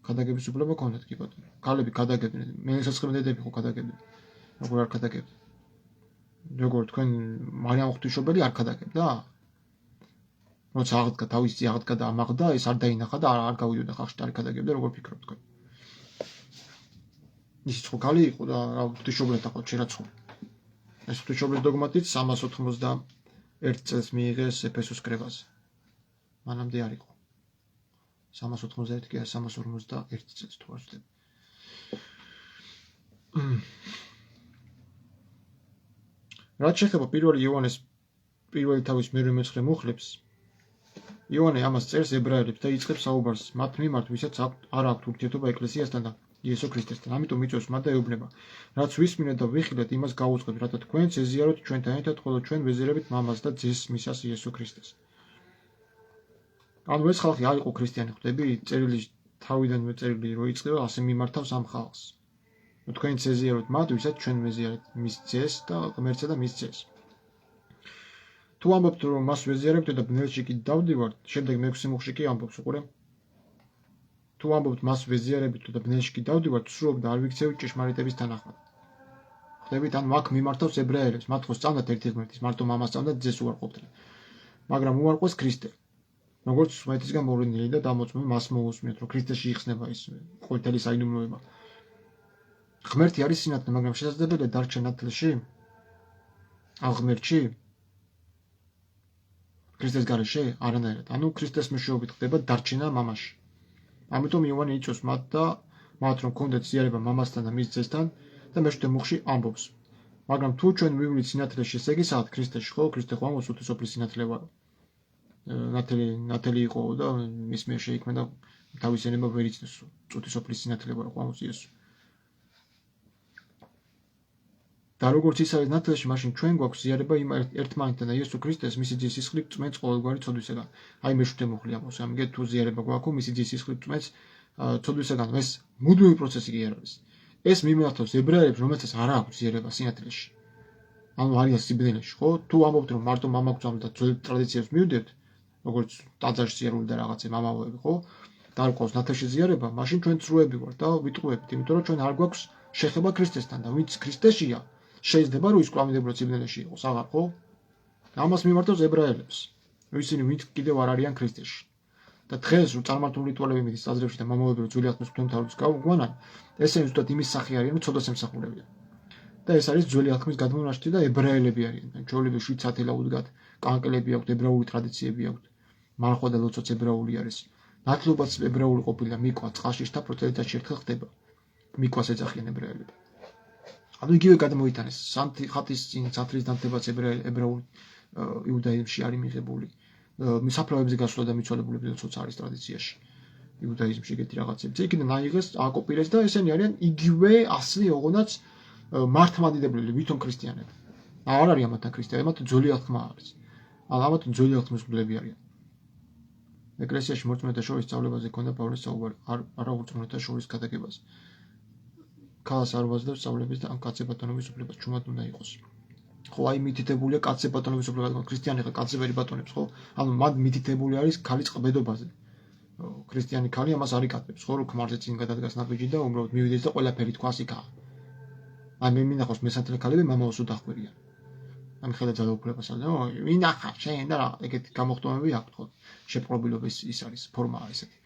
ქადაგების უფლება ქონდათ კი ბატონო. ქალები ქადაგებდნენ, მელისაცხრემდედები ხო ქადაგებდნენ. როგორ არ ქადაგებდნენ? როგორ თქვენ მარიამ ღვთისმშობელი არ ქადაგებდა? როცა აღდგა თავისი აღდგა და ამაღდა, ეს არ დაინახა და არ გავიდოდა ხალხში და არ ქადაგებდა, როგორ ფიქრობთ თქვენ? ის ხო ქალი იყო და რა ღვთისმშობელთან ხო შეერაცხო. ეს ღვთისმშობლის დოგმატიც 391 წელს მიიღეს ეფესოს კრებაზე. მანამდე არ იყო. 391 კი 351 წელს თუ არ ვცდები. რაც შეეხება პირველი იოანეს პირველი თავის მერვე მეცხრე მუხლებს, იოანე ამას წერს ებრაელებს და იწყებს საუბარს მათ მიმართ, ვისაც არ აქვთ ურთიერთობა ეკლესიასთან და იესო ქრისტესთან. ამიტომ იწვევს მათ და ეუბნება, რაც ვისმინეთ და ვიხილეთ, იმას გავუწყებთ, რათა თქვენც ეზიაროთ ჩვენთან ერთად, ხოლო ჩვენ ვეზიარებით მამას და ძეს მისას იესო ქრისტეს. ანუ ეს ხალხი არ იყო ქრისტიანი, ხვდები? წერილი თავიდანვე წერილი რო იწყება, ასე მიმართავს ამ ხალხს. თქვენც ეზიაროთ მათ, ვისაც ჩვენ ვეზიარეთ მის ძეს და ღმერთსა და მის ძეს. თუ ამბობთ რომ მას ვეზიარებთ და ბნელში კი დავდივართ, შემდეგ მეექვსე მუხლში კი ამბობს უყურე. თუ ამბობთ მას ვეზიარებით და ბნელში კი დავდივართ, სრულობ და არ ვიქცევით ჭეშმარიტების თანახმად. ხვდებით, ან აქ მიმართავს ებრაელებს, მათ ხო სწავლათ ერთი ღმერთის, მარტო მამას სწავლათ, ძეს უარყოფდნენ. მაგრამ უარყვეს ქრისტე. როგორც ღმერთისგან მოვლენილი და დამოწმული მას მოусმინეთ, რომ ქრისტეში იხსნება ის ყოველთელი საიდუმლოება. ღმერთი არის სინათლე, მაგრამ შესაძლებელია დარჩა ნათლში? ამ ღმერთში? ქრისტეს გარეშე? არანაირად. ანუ ქრისტეს მეშვეობით ხდება დარჩენა მამაში. ამიტომ იოანე იწვევს მათ რომ კონდეთ ზიარება მამასთან და მის ძესთან და მეშვიდე მუხლში ამბობს. მაგრამ თუ ჩვენ ვივლით სინათლეში, ესე იგი საათ ქრისტეში, ხო? ქრისტე ხო ამბობს უთისოფლის სინათლე ვარო. ნათელი იყო და მის მიერ შეიქმნა და თავის ენება ვერ იცნეს, უთისოფლის სინათლე ვარო, ხო ამბობს იესო. და როგორც ის არის ნათელში, მაშინ ჩვენ გვაქვს ზიარება იმ ერთმანეთთან და იესო ქრისტეს მისი ძის სისხლით წმენს ყოველგვარი ცოდვისაგან. აი მეშვიდე მუხლი ამბობს, ამიგე თუ ზიარება გვაქვს მისი ძის სისხლით წმენს ცოდვისაგან, ეს მუდმივი პროცესი კი არ არის. ეს მიმართავს ებრაელებს, რომელთაც არ აქვს ზიარება სინათლეში. ანუ არიან სიბნელეში, ხო? თუ ამბობთ რომ მარტო მამა გვწამდა და ძველ ტრადიციებს მივდეთ, როგორც ტაძარში ზიარული და რაღაცე მამაოები, ხო? და არ გვყავს ნათელში ზიარება, მაშინ ჩვენ წრუები ვართ და ვიტყუებთ, იმიტომ რომ ჩვენ არ გვაქვს შეხება ქრისტესთან და ვინც ქრისტეშია, შეიძლება რომ ის კვლავინდებრო სიბნელეში იყოს, აღარ ხო? ამას მიმართავს ებრაელებს, ისინი ვინც კიდევ არ არიან ქრისტეში. და დღეს რომ წარმართული რიტუალები მიდის ტაძრებში და მამაოები რომ ძველი აღთქმის მღვდელმთავრებს გავუგვანან, ესენი ზუსტად იმის სახე არიან, რომ ცოდვას ემსახურებიან. და ეს არის ძველი აღთქმის გადმონაშთი და ებრაელები არიან. ჩვეულებრივ შვიცათელა უდგათ, კანკელები აქვთ, ებრაული ტრადიციები აქვთ. მარხვა და ლოცვაც ებრაული არის. ნათლობაც ებრაული ყოფილა, მიკვა წყალში და პროცედურაში ერთხელ ხდება. მიკვას ეძახიან ებრაელები. ანუ იგივე გადმოიტანეს, ხატის წინ სათრის დამტებაც ებრაული იუდაიზმში არის მიღებული. საფლავებზე გასვლა და მიცვალებულებზე ლოცვაც არის ტრადიციაში. იუდაიზმში ეგეთი რაღაცები. იქიდან აიღეს, აკოპირეს და ესენი არიან იგივე ასლი, ოღონდ მართლმადიდებლები, ვითომ ქრისტიანები. არ არის ამათთან ქრისტიანები, მათ ძველი აღთქმა არის. ან ამათ ძველი აღთქმის მღვდლები არიან. ეკლესიაში მორწმუნეთა შორის სწავლებაზე ქონდა პავლეს საუბარი, არა ურწმუნეთა შორის გადაგებას. ქალს არ ვაძლევს სწავლების და ამ კაცზე ბატონობის უფლებას ჩუმად უნდა იყოს. ხო, აი მითითებულია კაცზე ბატონობის უფლება, ქრისტიანი ხა კაცზე ვერ იბატონებს, ხო? ანუ მან მითითებული არის ქალის ყბედობაზე. ქრისტიანი ქალი ამას არ იკატებს, ხო, რომ ქმარზე წინ გადადგას ნაბიჯი და უბრალოდ მივიდეს და ყველაფერი თქვას იქაა. აი მე მინახავს მესათლე ქალები მამაოს უდახყვერიან. ამ ხელა ძალაუფლებას არ და ვინახავ შენ და რა ეგეთი გამოხდომები აქვთ, ხო? შეპყრობილობის ის არის ფორმაა ესეთი.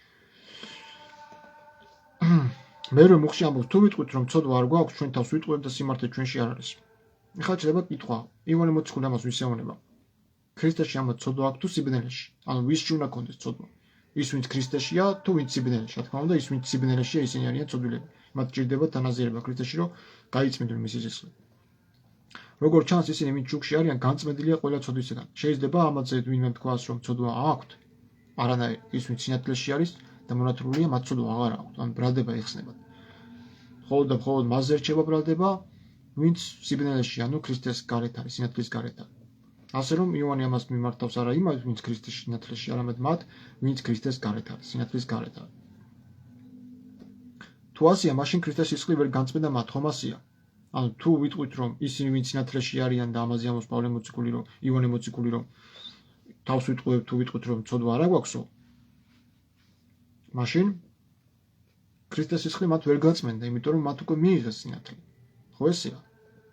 მე რომ მოხში ამბობს თუ ვიტყვით რომ ცოდვა არ გვაქვს ჩვენ თავს ვიტყვებთ და სიმართლე ჩვენში არ არის. ეხლა შეიძლება კითხვა ივანე მოციქული ამას ვისეუნება. ქრისტეში ამათ ცოდვა აქვს თუ სიბნელეში? ანუ ვისში უნდა კონდეს ცოდვა? ის ვინც ქრისტეშია თუ ვინც სიბნელეში? რა თქმა უნდა ის ვინც სიბნელეშია ისინი არიან ცოდვილები. მათ ჭირდებათ თანაზიერება ქრისტეში რომ გაიწმინდნენ მისი სისხლი. როგორც ჩანს ისინი ვინც შუქში არიან განწმენდილია ყველა ცოდვისგან. შეიძლება ამაზე ვინმე თქვას რომ ცოდვა აქვთ, არანაირ ის ვინც სინათლეში არის და მონათლულია მათ ცოდვა აღარ აქვთ, ან ბრალდება ეხსნებათ. მხოლოდ და მხოლოდ მასზე რჩება ბრალდება, ვინც სიბნელეში, ანუ ქრისტეს გარეთ არის, სინათლის გარეთ არის. ასე რომ იოანე ამას მიმართავს არა იმას, ვინც ქრისტეს სინათლეში, არამედ მათ, ვინც ქრისტეს გარეთ არის, სინათლის გარეთ არის. თუ ასია, მაშინ ქრისტეს სისხლი ვერ განწმენდა მათ, ხომ ასია? ანუ თუ ვიტყვით რომ ისინი ვინც სინათლეში არიან და ამაზე ამბობს პავლე მოციქული რომ ივანე მოციქული რომ თავს ვიტყვევთ თუ ვიტყვით რომ ცოდვა არ აგვაქვსო, მაშინ ქრისტეს სისხლი მათ ვერ გაწმენდა, იმიტომ რომ მათ უკვე მიიღეს სინათლე. ხო ესეა?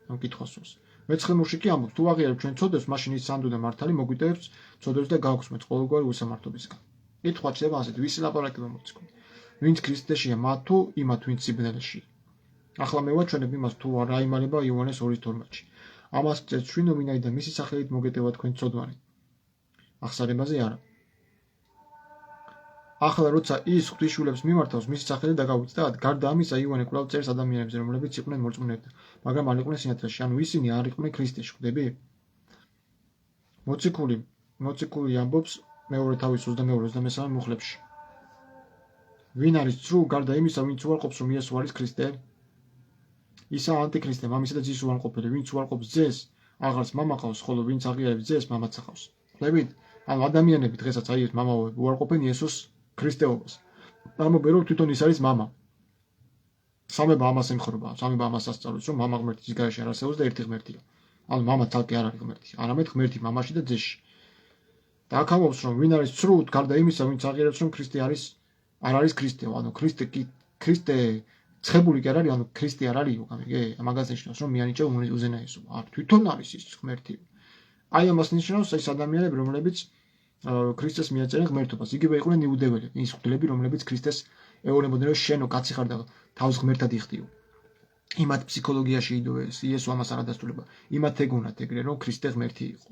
ამ კითხვას სურს. მეცხრე მუხლი კი ამბობს, თუ აღიარებ ჩვენ ცოდვებს, მაშინ ის სანდო და მართალი მოგვიტევებს ცოდვებს და გავხსნით ყოველგვარი უსამართლობისგან. კითხვა შეიძლება ასეთ, ვის ლაპარაკება მოციქული? ვინც ქრისტეშია, მათ თუ იმათ ვინც სიბნელეში. ახლა მე ვაჩვენებ იმას თუ რა იმალება იოანეს 2:12-ში. ამას წერს შვინოვინაიდან მისი სახელით მოგეტევა თქვენ ცოდვანი. ახსარებაზე არა. ახლა როცა ის ღვთისმშობლებს მიმართავს მისი სახელით დაგავიწყდათ, გარდა ამისა იოანე კვლავ წერს ადამიანებზე, რომლებიც იყვნენ მორწმუნეები, მაგრამ არ იყვნენ სინათლეში, ანუ ისინი არ იყვნენ ქრისტეში, ხვდები? მოციქული ამბობს მეორე თავის 22-23 მუხლებში. ვინ არის ცრუ, გარდა იმისა, ვინც უარყოფს რომ იესო არის ქრისტე? ისა ანტიქრისტე, მამისა და ძის უარყოფელი, ვინც უარყოფს ძეს, აღარც მამა ყავს, ხოლო ვინც აღიარებს ძეს, მამაც ყავს. ხვდებით? ანუ ადამიანები დღესაც აი ეს მამაოები უარყოფენ იესოს ქრისტეობას. ამბობენ რომ თვითონ ის არის მამა. სამება ამას ემხრობა, სამება ამას ასწავლებს, რომ მამა ღმერთის გარეშე არ არსებობს და ერთი ღმერთია. ანუ მამა თალკი არ არის ღმერთი, არამედ ღმერთი მამაში და ძეში. და აქ ამბობს რომ ვინ არის ცრუ, გარდა იმისა, ვინც აღიარებს რომ ქრისტე არ არის ქრისტეო, ანუ ქრისტე ცხებული კი არ არის, ანუ ქრისტე არ არის, გამიგე? მაგას ნიშნავს რომ მიანიჭა უზენაესო. არ თვითონ არის ის ღმერთი. აი ამას ნიშნავს ის ადამიანები, რომლებიც ქრისტეს მიაწერენ ღმერთობას. იგივე იყვნენ იუდეველები, ის ღვთლები, რომლებიც ქრისტეს ეუბნებოდნენ, რომ შენო კაცი ხარ და თავს ღმერთად იხდიო. იმათ ფსიქოლოგიაში იდოეს, იესო ამას არ ადასტურება. იმათ ეგონათ ეგრე, რომ ქრისტე ღმერთი იყო.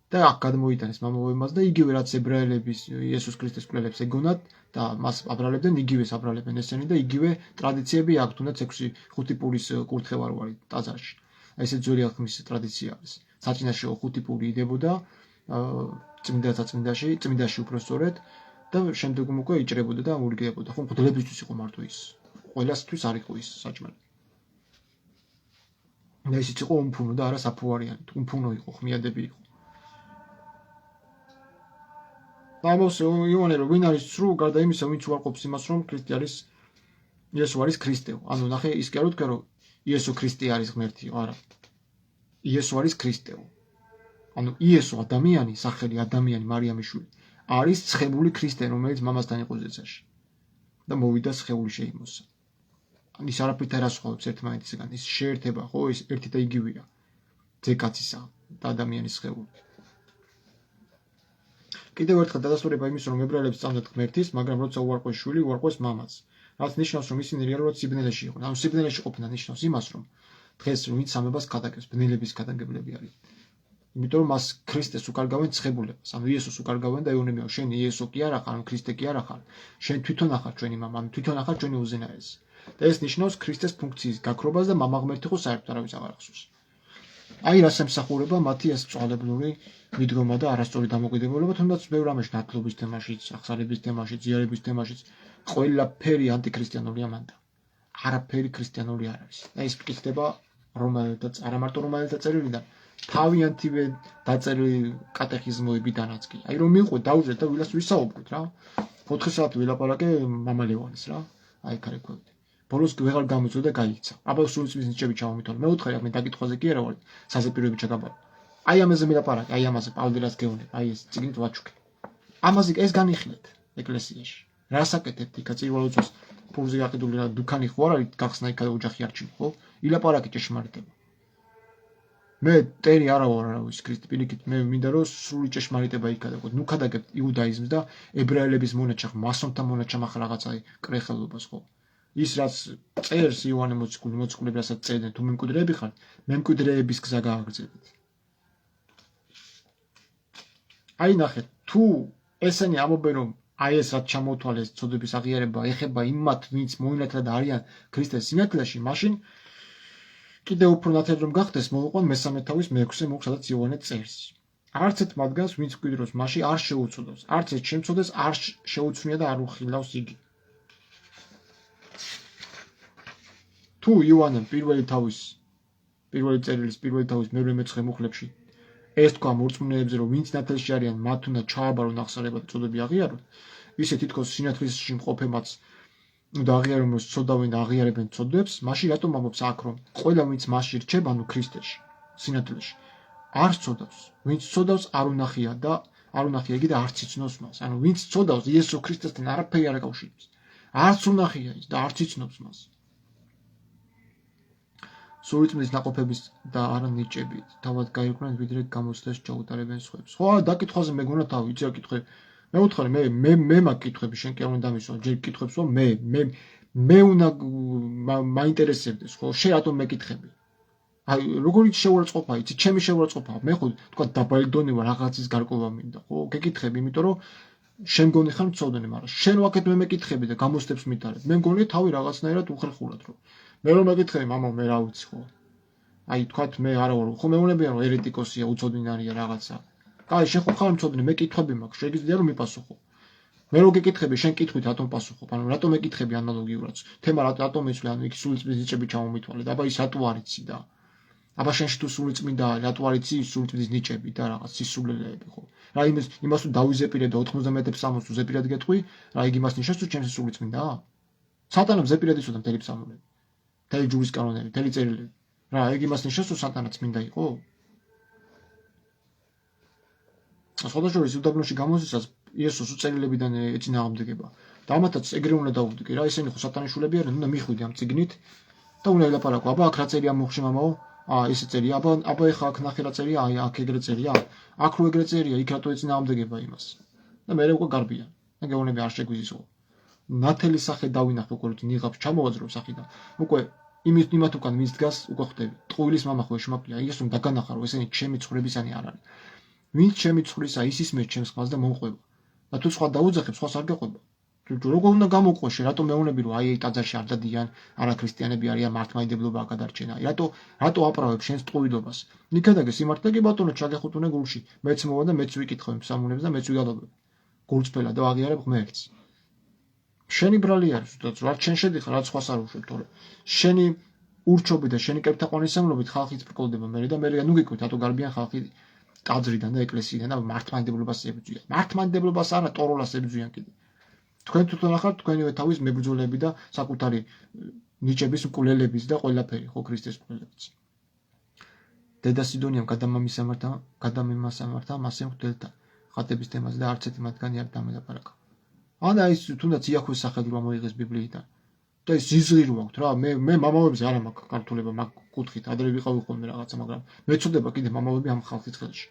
და აქ გადმოიტანეს მამაოებმაც და იგივე რაც ებრაელების იესოს ქრისტეს მკვლელებს ეგონათ და მას აბრალებდნენ, იგივეს აბრალებენ ესენი და იგივე ტრადიციები აქვთ, თუნდაც 5 პურის კურთხევარვარი ტაძარში. ესე ძველი აღთქმის ტრადიცია არის. საჭინაშეო 5 პური იდებოდა წმინდაში უпростоრედ და შემდგომ უკვე იჭრებოდა და ურიგდებოდა. ხო, მღვდლებისთვის იყო მარტო ის. ყველასთვის არ იყო ის საჭმელი. და ისიც იყო უმფუნო და არა საფუარიანი, უმფუნო იყო, ხმიადები იყო. და ამბობს იოანე, რომ ვინ არის სრულ გარდა იმისა, ვინც უარყოფს იმას, რომ ქრისტე არის იესო არის ქრისტეო. ანუ ნახე, ის კი არ ვთქვა, რომ იესო ქრისტე არის ღმერთიო, არა. იესო არის ქრისტეო. ანუ იესო ადამიანი, სახელი ადამიანი, მარიამის შვილი, არის ცხებული ქრისტე, რომელიც მამასთან იყო ზეცაში. და მოვიდა სხეული შეიმოსა. ის არაფერთ არ ასხვაობს ერთმანეთისგან, ის შეერთება, ხო, ის ერთი და იგივეა. ძეკაცისა და ადამიანის სხეული. კიდევ ერთხელ დადასტურება იმის, რომ ებრაელებს სწამდათ ღმერთის, მაგრამ როცა უარყვეს შვილი, უარყვეს მამაც. რაც ნიშნავს, რომ ისინი რეალურად სიბნელეში იყვნენ. ანუ სიბნელეში ყოფნა ნიშნავს იმას, რომ დღეს ვინც სამებას გადაგებს, ბნელების გადაგებლები არის. იმიტომ რომ მას ქრისტეს უკარგავენ ცხებულებას. ანუ იესოს უკარგავენ და ეუბნებიან, შენ იესო კი არა ხარ, ქრისტე კი არა ხარ. შენ თვითონ ახარ ჩვენი მამა, ანუ თვითონ ახარ ჩვენი უზენაესი. და ეს ნიშნავს ქრისტეს ფუნქციის გაქრობას და მამა ღმერთი ხო საერთოდ არავის აღარ ახსოვს. აი რას ემსახურება მათი ეს წვალებლური მიდგომა და არასწორი დამოკიდებულება, თუნდაც ბევრ რამეში, ნათლობის თემაშიც, აღსარების თემაშიც, ზიარების თემაშიც, ყველაფერი ანტიქრისტიანულია მანდა. არაფერი ქრისტიანული არ არის. და ის მტკიცდება რომაელთა, არა მარტო რომაელთა წერილიდან, თავიანთივე დაწერილი კატეხიზმოებიდანაც კი. აი რომ მიყვე დავუძეთ და ვილას ვისაუბროთ რა. 4 საათი ვილაპარაკე მამა ლევანის რა. აი ქარექვევით. ბოლოს ვეღარ გამოიწვია და გაიქცა. აბა სულიწმის ნიჭები ჩავამithole. მეუთხარი მე დაკითხვაზე კი არა ვარ, საზეპიროები ჩაგაბარო. აი ამაზე ვილაპარაკე, აი ამაზე პავლდელას გეუბნებ, აი ეს წიგნით ვაჩუქე. ამაზე ეს განიხილეთ ეკლესიაში. რას აკეთებთ იქა წირვალ უწოს ფურზე გაყიდული რა დუქანი ხო არ არის გახსნა იქა ოჯახი არჩინო, ხო? ილაპარაკე ჭეშმარიტება. მე ტერი არა ვარ არავის ქრისტე პირიქით, მე მინდა რომ სრული ჭეშმარიტება იქადაგოთ. ნუ ქადაგებთ იუდაიზმს და ებრაელების მონაჩახ, მასონთა მონაჩამახ რაღაცა კრეხელობას, ხო? ის რაც წერს იოანე მოციქული, რასაც წერდნენ, თუ მემკვიდრეები ხართ, მემკვიდრეების გზა გააგრძელეთ. აი ნახეთ, თუ ესენი ამობენ რომ აი ეს რაც ჩამოთვალეს წოდების აღიარება ეხება იმათ, ვინც მოინათლა და არიან ქრისტეს სინათლეში, მაშინ კიდევ უფრო ნათელი რომ გახდეს, მოვიყვან მესამე თავის მე-6 მოგ, სადაც იოანე წერს. არც ერთ მათგანს ვინც მკვიდროს მასში არ შეუწოდოს, არც ერთ შემწოდეს არ შეუცვნია და არ უხილავს იგი. თუ იოანემ პირველი წერილის პირველი თავის მე-9 მუხლებში ეს თქვა მორწმუნეებზე, რომ ვინც ნათელში არიან, მათ უნდა ჩააბარონ აღსარება და წოდები აღიარონ, ისე თითქოს სინათლეში მყოფებმაც და აღიარებენ ცოდავენ და აღიარებენ ცოდებს, მაშინ რატომ ამბობს აქ, რომ ყველა ვინც მასში რჩება, ანუ ქრისტეში, სინათლეში, არ ცოდავს, ვინც ცოდავს არ უნახია იგი და არც იცნობს მას. ანუ ვინც ცოდავს იესო ქრისტესთან არაფერი არ აკავშირებს. არც უნახია ის და არც იცნობს მას. სულიწმის ნაყოფების და არა ნიჭებით, თავად გაიყვნენ ვიდრე გამოცდას ჩაუტარებენ სხვებს. ხო, დაკითხვაზე მეგონა თავი, იცი რა კითხე. მე უთხარი, მე მაგ კითხვები შენ კი არ უნდა დამისვა, ჯერ კითხვებს რომ მე უნდა მაინტერესებდეს, ხო, შენ რატომ მეკითხები? აი, როგორი შეურაცხყოფა, იცი, ჩემი შეურაცხყოფა. მე ხო თქვა დაბალი დონე ვარ, რაღაცის გარკვევა მინდა, ხო, გეკითხები, იმიტომ რომ შენ მგონი ხარ მწოდნე, მაგრამ შენ ვაკეთ მე მეკითხები და გამოცდებს მიტარებ. მე მგონია თავი რაღაცნაირად უხერხულად რომ მე რომ მეკითხები, მამა მე რა ვიცი ხო. აი თქვათ მე არა ვარ, ხო მეუბნებიან რომ ერეტიკოსია, უცოდინარია რაღაცა. კაი, შენ ხო ხარ მწოდნე, მე კითხვები მაქვს, შეგიძლია რომ მიპასუხო. მე რო გეკითხები, შენ კითხვით რატომ პასუხობ? ანუ რატომ მეკითხები ანალოგიურად? თემა რატომ იცვლი, ანუ იქ სულიწმის ნიჭები ჩამომითვალე და აბა ის რატო არ იცი და აბა შენში თუ სულიწმინდა რატო არ იცი სულიწმის ნიჭები და რაღაც სისულელეები ხო? რა იმას თუ დავიზეპირებ და 90 ფსალმოს თუ ზეპირად გეტყვი, რა იგი მას ნიშნავს თუ ჩემს სულიწმინდა? სატანამ ზეპირად იცოდა მთელი ფსალმები. მთელი ჯურის კანონები, მთელი წერილები. რა, იგი მას ნიშნავს თუ სატანაც მინდა იყო? სხვადასხვა უდაბნოში გამოსვლისას იესოს წერილებიდან ეწინააღმდეგება. და ამათაც ეგრე უნდა დაუვდგე რა, ესენი ხო სატანიშვილები არიან, უნდა მიხვიდე ამ წიგნით და უნდა ელაპარაკო. აბა აქ რა წერია მოხში მამაო? ესე წერია, აბა ეხა აქ ნახე რა წერია, აი აქ ეგრე წერია. აქ რო ეგრე წერია, იქ რატო ეწინააღმდეგება იმას? და მე უკვე გარბია. და გეუბნები არ შეგვიზისო. ნათელი სახე დავინახე უკვე რომ ნიღაბს ჩამოვაძრო სახიდან. უკვე იმათ უკან მის დგას უკვე ხვდები. ტყუილის მამა ხო ეშმაკია, ის რომ დაგანახარო, ესენი ჩემი ცხრებისანი არ არის. ვინც ჩემი ცხრისა, ის მე ჩემს ხმას და მომყვება. და თუ სხვა დაუძახებს, სხვას არ გეყვება. როგორ უნდა გამოვყვეშე, რატომ მეუბნები რომ აი ტაძარში არ დადიან, არაქრისტიანები არიან, მართლმადიდებლობა გადარჩენა. რატო აპრავებ შენს ტყუილობას? ნიქადაგე სიმართლე კი ბატონო, ჩაგეხუთუნე გულში. მეც მოვა და მეც ვიკითხავ ფსალმუნებს და მეც ვიგადობებ. გულწრფელად და აღიარებ ღმერთს. შენი ბრალი არის, ზუსტად რაც შენ შედიხარ, რაც სხვას არ უშვებ, თორე შენი ურჩობით და შენიკებთა ყვანისმავლობით ხალხიც ბრკოლდება მერე და მერე ნუ გიქვით რატო გარბიან ხალხი ტაძრიდან და ეკლესიიდან და მართლმადიდებლობას ებრძვიან. მართლმადიდებლობას არა ტოროლას ებრძვიან კიდე. თქვენ თვითონ ახართ თქვენივე თავის მებრძოლები და საკუთარი ნიჭების მკვლელების და ყველაფერი ხო ქრისტეს მკვლელებიც. დედა სიდონიამ გადამემასამართა მასე მღვდელთან ხატების თემაზე და არც ერთი მათგანი არ დამელაპარაკა. ანა ის თუნდაც იახვეს სახელდება მოიღეს ბიბლიიდან. და ის ზიზღირო აქვს რა მე მამავებზე არ მაქვს ქართულება მაგ კუთხით ადრე ვიყავი ხოლმე რაღაცა მაგრამ მეწოდება კიდე მამავები ამ ხალხის ხელში.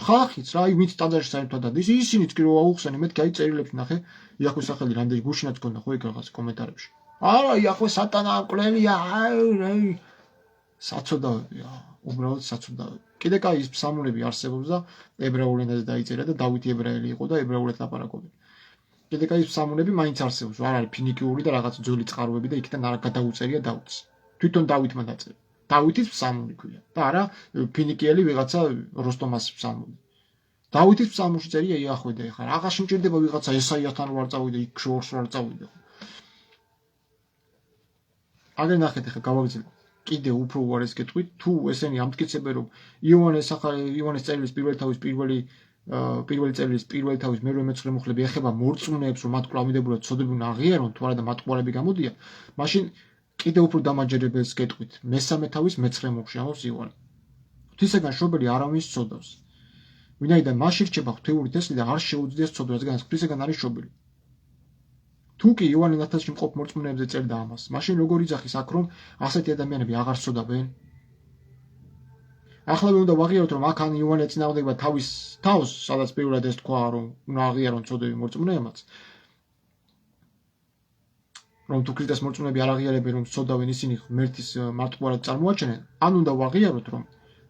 ხალხიც რა ვინც ტაძარში საერთოდ დადის ისინიც კი რო აუხსენი მეთქი აი წერილებს ნახე იახვეს სახელი რამდენი გუშინაც გქონდა ხო იქ რაღაც კომენტარებში. არა იახვე სატანა მკვლელია აი საწოდავებია უბრალოდ საწოდავები. კიდე კაი ის ფსალმუნები არსებობს და ებრაულ ენაზე დაიწერა და დავითი ებრაელი იყო და ებრაულად ლაპარაკობენ. კიდე კაი ფსალმუნები მაინც არსებობს არ არის ფინიკიური და რაღაც ძველი წყაროები და იქიდან არ გადაუწერია დავითს. თვითონ დავითმა დაწერა. დავითის ფსალმუნი ქვია და არა ფინიკიელი ვიღაცა როსტომას ფსალმუნი. დავითის ფსალმუნში წერია იახვე და ეხლა რაღაცა მჭირდება ვიღაცა ესაიასთან რო არ წავიდე იქ შორს რო არ წავიდე. აგერ ნახეთ ეხლა გავაგზავნე კიდე უფრო უარეს გეტყვით თუ ესენი ამტკიცებენ რომ იოანეს წერილის პირველი თავის პირველი წერილის პირველი თავის მერვე მეცხრე მუხლები ეხება მორწმუნეებს რომ მათ კვლავინდებურად ცოდებენ აღიარონ თუ არა და მათ ყურები გამოდიან მაშინ კიდე უფრო დამაჯერებელს გეტყვით მესამე თავის მეცხრე მუხლში ამბობს იოანე ღვთისაგან შობელი არავის ცოდავს ვინაიდან მასში რჩება ღვთიური თესლი და არ შეუძლიას ცოდვა რადგან ღვთისაგან არის შობელი თუ კი იოანე ნათელში მყოფ მორწმუნეებზე წერდა ამას მაშინ როგორ იძახის აქ რომ ასეთი ადამიანები აღარ ცოდავენ ახლა უნდა ვაღიაროთ რომ აქ ან იოანე წინააღმდეგება თავის თავს სადაც პირველად ეს თქვა რომ უნდა აღიარონ ცოდები მორწმუნეებმაც რომ თუ ქრისტეს მორწმუნეები არ აღიარებენ რომ ცოდავენ ისინი ღმერთის მარტივად წარმოაჩენენ ან უნდა ვაღიაროთ რომ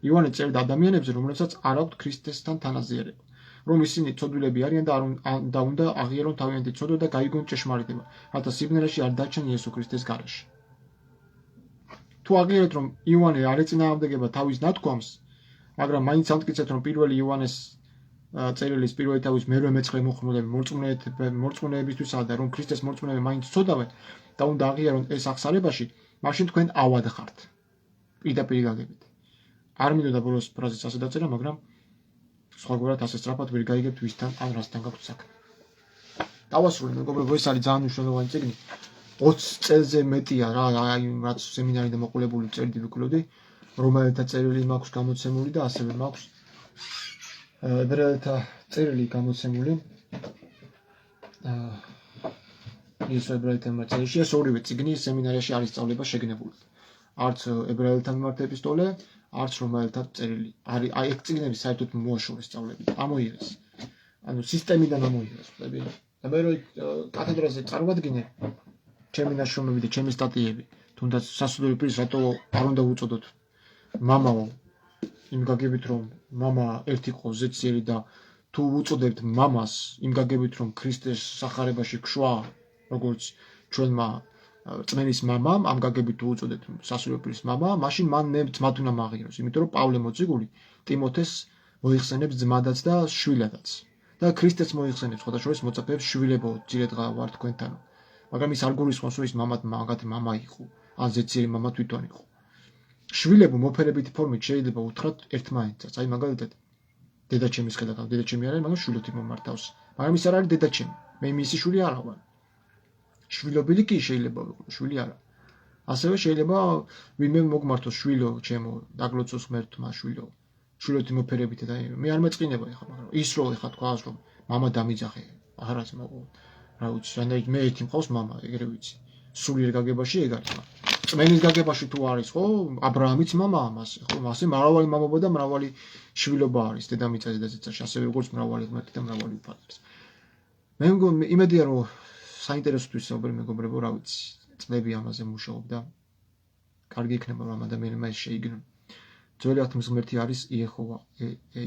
იოანე წერდა ადამიანებზე რომლებსაც არ აქვთ ქრისტესთან თანაზიარება რომ ისინი ცოდვილები არიან და უნდა აღიარონ თავიანთი ცოდვა და გაიგონ ჭეშმარიტება რათა სიბნელეში არ დარჩენ იესო ქრისტეს გარეშე თუ აღიარეთ რომ იოანე არ ეწინააღმდეგება თავის ნათქვამს მაგრამ მაინც ამტკიცებთ რომ პირველი იოანეს წერილის პირველი თავის მერვე მეცხრე მუხლები მორწმუნეებისთვისაა და რომ ქრისტეს მორწმუნეები მაინც ცოდავენ და უნდა აღიარონ ეს აღსარებაში მაშინ თქვენ ავად ხართ პირდაპირ გაგებით არ მინდოდა ბოლოს ფრაზის ასე დაწერა მაგრამ სხვაგვარად ასე სწრაფად ვერ გაიგებთ ვისთან ან რასთან გაქვთ საქმე დავასრულე მეგობრებო ეს არის ძალიან მნიშვნელოვანი წიგნი 20 წელზე მეტია რა აი რაც სემინარიდან მოყოლებული წერდი ვიკვლევდი რომელთა წერილი მაქვს გამოცემული და ასევე მაქვს ებრაელთა წერილი გამოცემული ის ებრაელთა წერილში ეს ორივე წიგნი სემინარიაში არის სწავლება შეგნებული არც ებრაელთა მიმართ ეპისტოლე არც რომელთა წერილი არის აი ეს წიგნები საერთოდ მოაშორეს სწავლებით ამოიღეს ანუ სისტემიდან ამოიღეს ხდები და მე რო კათედრაზე წარვადგინე ჩემი ნაშრომები და ჩემი სტატიები თუნდაც სასულიერო პირს რატო არ უნდა უწოდოთ მამაო იმ გაგებით რომ მამა ერთი ყო ზეციერი და თუ უწოდებთ მამას იმ გაგებით რომ ქრისტეს სახარებაში ქშვა როგორც ჩვენმა წმენის მამამ ამ გაგებით თუ უწოდებთ სასულიერო პირის მამა მაშინ მან ძმად უნდა მაღიაროს იმიტომ რომ პავლე მოციქული ტიმოთეს მოიხსენებს ძმადაც და შვილადაც და ქრისტეს მოიხსენებს ხოთაშორის მოწაფეებს შვილებო ძირედღა ვარ თქვენთან მაგრამ ის არ გულისხმობს რომ ის მაგათი მამა იყო ან ზეციერი მამა თვითონ იყო შვილებო მოფერებითი ფორმით შეიძლება უთხრათ ერთმანეთსაც აი მაგალითად დედაჩემის ხელახან დედაჩემი არ არის მაგრამ შვილოთი მომართავს მაგრამ ის არ არის დედაჩემი მე მისი შვილი არა ვარ შვილობილი კი შეიძლება ვიყო შვილი არა ასევე შეიძლება ვინმე მოგმართოს შვილო ჩემო დაგლოცოს ღმერთმა შვილო შვილოთი მოფერებითი და მე არ მეწყინება ეხლა მაგრამ ის რო ეხლა თქვას რომ მამა დამიძახე აღარაც მოგო რა ვიცი სანდაიც მე ერთი მყავს მამა ეგრე ვიცი სულიერ გაგებაში ეგ არის წმენის გაგებაში თუ არის ხო აბრაამიც მამაა მასე ხო მასე მრავალი მამობა და მრავალი შვილობა არის დედამიწაზე და ზეცაში ასევე როგორც მრავალი ღმერთი და მრავალი უფალების მე მგონი იმედია რომ საინტერესო ვისაუბრე მეგობრებო რა ვიცი წლები ამაზე მუშაობ და კარგი იქნება რომ ადამიანმა ეს შეიგნო ძველი აღთქმის ღმერთი არის იეჰოვა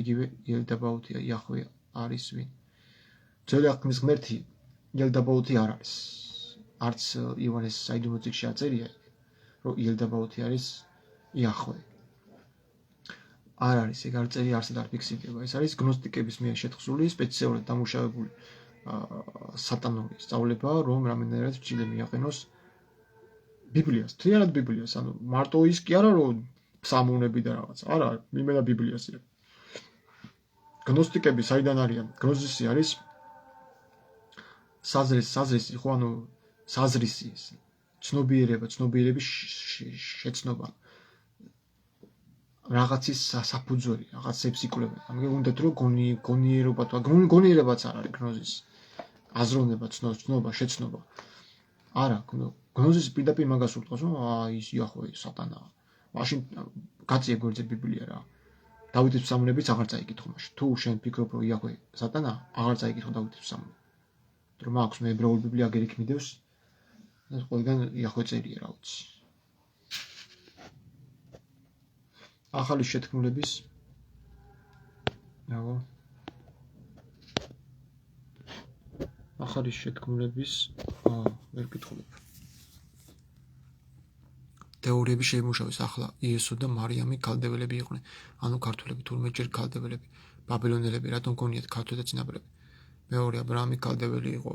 იგივე ელდაბაუთია იახვე არის ვინ ძველი აღთქმის ღმერთი ელდაბაუთი არ არის არც იოანეს საიდუმლო წიგნში აწერია რომ ელდაბაუთი არის იახვე არ არის ეგ არ წერია არსად არ ფიქსირდება ეს არის გნოსტიკების მიერ შეთხზული სპეციალურად დამუშავებული სატანური სწავლება რომ რამდენადაც ჭიდე მიაყენოს ბიბლიას, მთლიანად ბიბლიას, ანუ მარტო ის კი არა რომ სამოვნები და რაღაც. არა, იმენა ბიბლიას იღებ. გნოსტიკები საიდან არიან? გნოზისი არის საზრისი, ხო, ანუ საზრისი ეს. ცნობიერების შეცნობა. რაღაცის საფუძველი, რაღაცებს იკვლევენ. ამიტომ უნდათ რომ გონიერობა თუ გონიერებაც არ არის გნოზისი. აზროვნება, ცნობა, შეცნობა. არა, გნოზისი პირდაპირ მაგას უთქვას, რომ ის იახვე სატანაა. მაშინ გაწიე გვერდზე ბიბლია რა. დავითის ფსალმუნებიც აღარ წაიკითხო მაშინ. თუ შენ ფიქრობ, რომ იახვე სატანაა, აღარ წაიკითხო დავითის ფსალმუნები. რომ აქვს მე ებრაულ ბიბლია აგერ იქ მიდევს. ეს ყველგან იახვე წერია რა ვიცი. ახალი შეთქმულების ნაო ახალი შეთქმულების ვერ გითხულებ. თეორიები შეიმუშავეს ახლა იესო და მარიამი ქალდეველები იყვნენ, ანუ ქართველები, თურმე ჯერ ქალდეველები, ბაბილონელები, რატომ გონიათ ქართველთა წინაპრები? მეორე აბრაამი ქალდეველი იყო.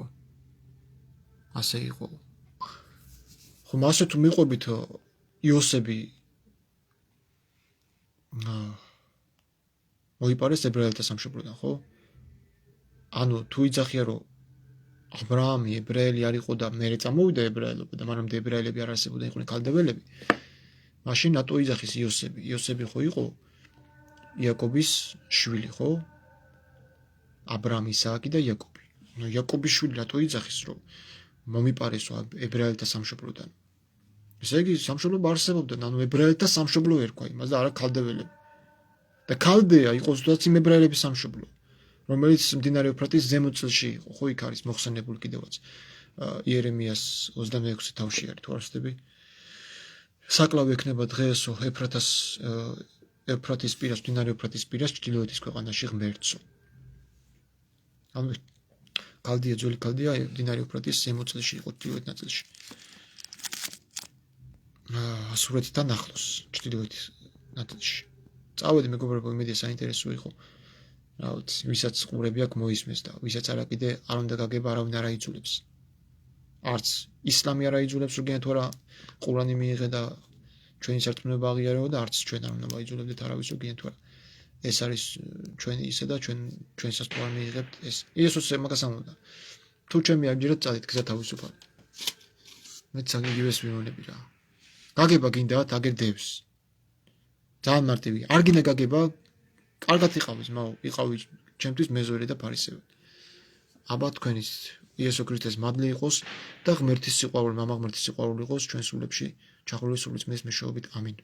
ასე იყო. ხომ ასე თუ მიყვებით იოსები მოიპარეს ებრაელთა სამშობლოდან, ხო? ანუ თუ იძახია რომ აბრაამი ებრაელი არ იყო და მერე წამოვიდა ებრაელობა და მანამდე ებრაელები არ არსებობდნენ, იყვნენ ქალდეველები, მაშინ რატო იძახის იოსები? იოსები ხო იყო იაკობის შვილი, ხო? აბრაამი, ისააკი და იაკობი. ნუ იაკობის შვილი რატო იძახის რომ მომიპარესო ებრაელთა სამშობლოდან? ესე იგი სამშობლო არსებობდა, ანუ ებრაელთა სამშობლო ერქვა იმას და არა ქალდეველები. და ქალდეა იყო ზუსტად იმ ებრაელების სამშობლო, რომელიც მდინარე ევრფრატის ზემო წელში იყო, ხო იქ არის მოხსენებული კიდევაც. იერემიას 26 თავში არის, თუ არ ვცდები. საკლავი ექნება დღეესო ევრფრატის პირას, მდინარე ევრფრატის პირას, ჩრდილოეთის ქვეყანაში ღმერთსო. ანუ ქალდია, ძველი ქალდია მდინარე ევრფრატის ზემო წელში იყო, ჩრდილოეთ ნაწილში. ასურეთთან ახლოს, ჩრდილოეთის ნაწილში. წავედი მეგობრებო, იმედია საინტერესო იყო. რა ვიცი, ვისაც ყურები აქვს მოისმეს და ვისაც არა კიდე არ უნდა გაგება, არავინ არ აიძულებს. არც ისლამი არ აიძულებს, რომ თუ არა ყურანი მიიღე და ჩვენი სარწმუნოება აღიარებო და არც ჩვენ არ უნდა ვაიძულებდეთ არავის, რომ თუ არა ეს არის ჩვენი ისე და ჩვენსაც თუ არ მიიღებთ ეს. იესოს მაგას ამბობდა. თუ ჩემი აღჯერათ წადით გზა თავისუფალი. მეც აგიგივეს ვიმონები რა. გაგება გინდათ, აგერ დევს. ძალიან მარტივი. არ გინდა გაგება, კარგად იყავის, იყავი ჩემთვის მეზორი და ფარისევი. აბა თქვენის იესო ქრისტეს მადლი იყოს და ღმერთის სიყვარული, მამა ღმერთის სიყვარული იყოს ჩვენ სულებში, ჩახურული სული ძმის მეშვეობით. ამინ.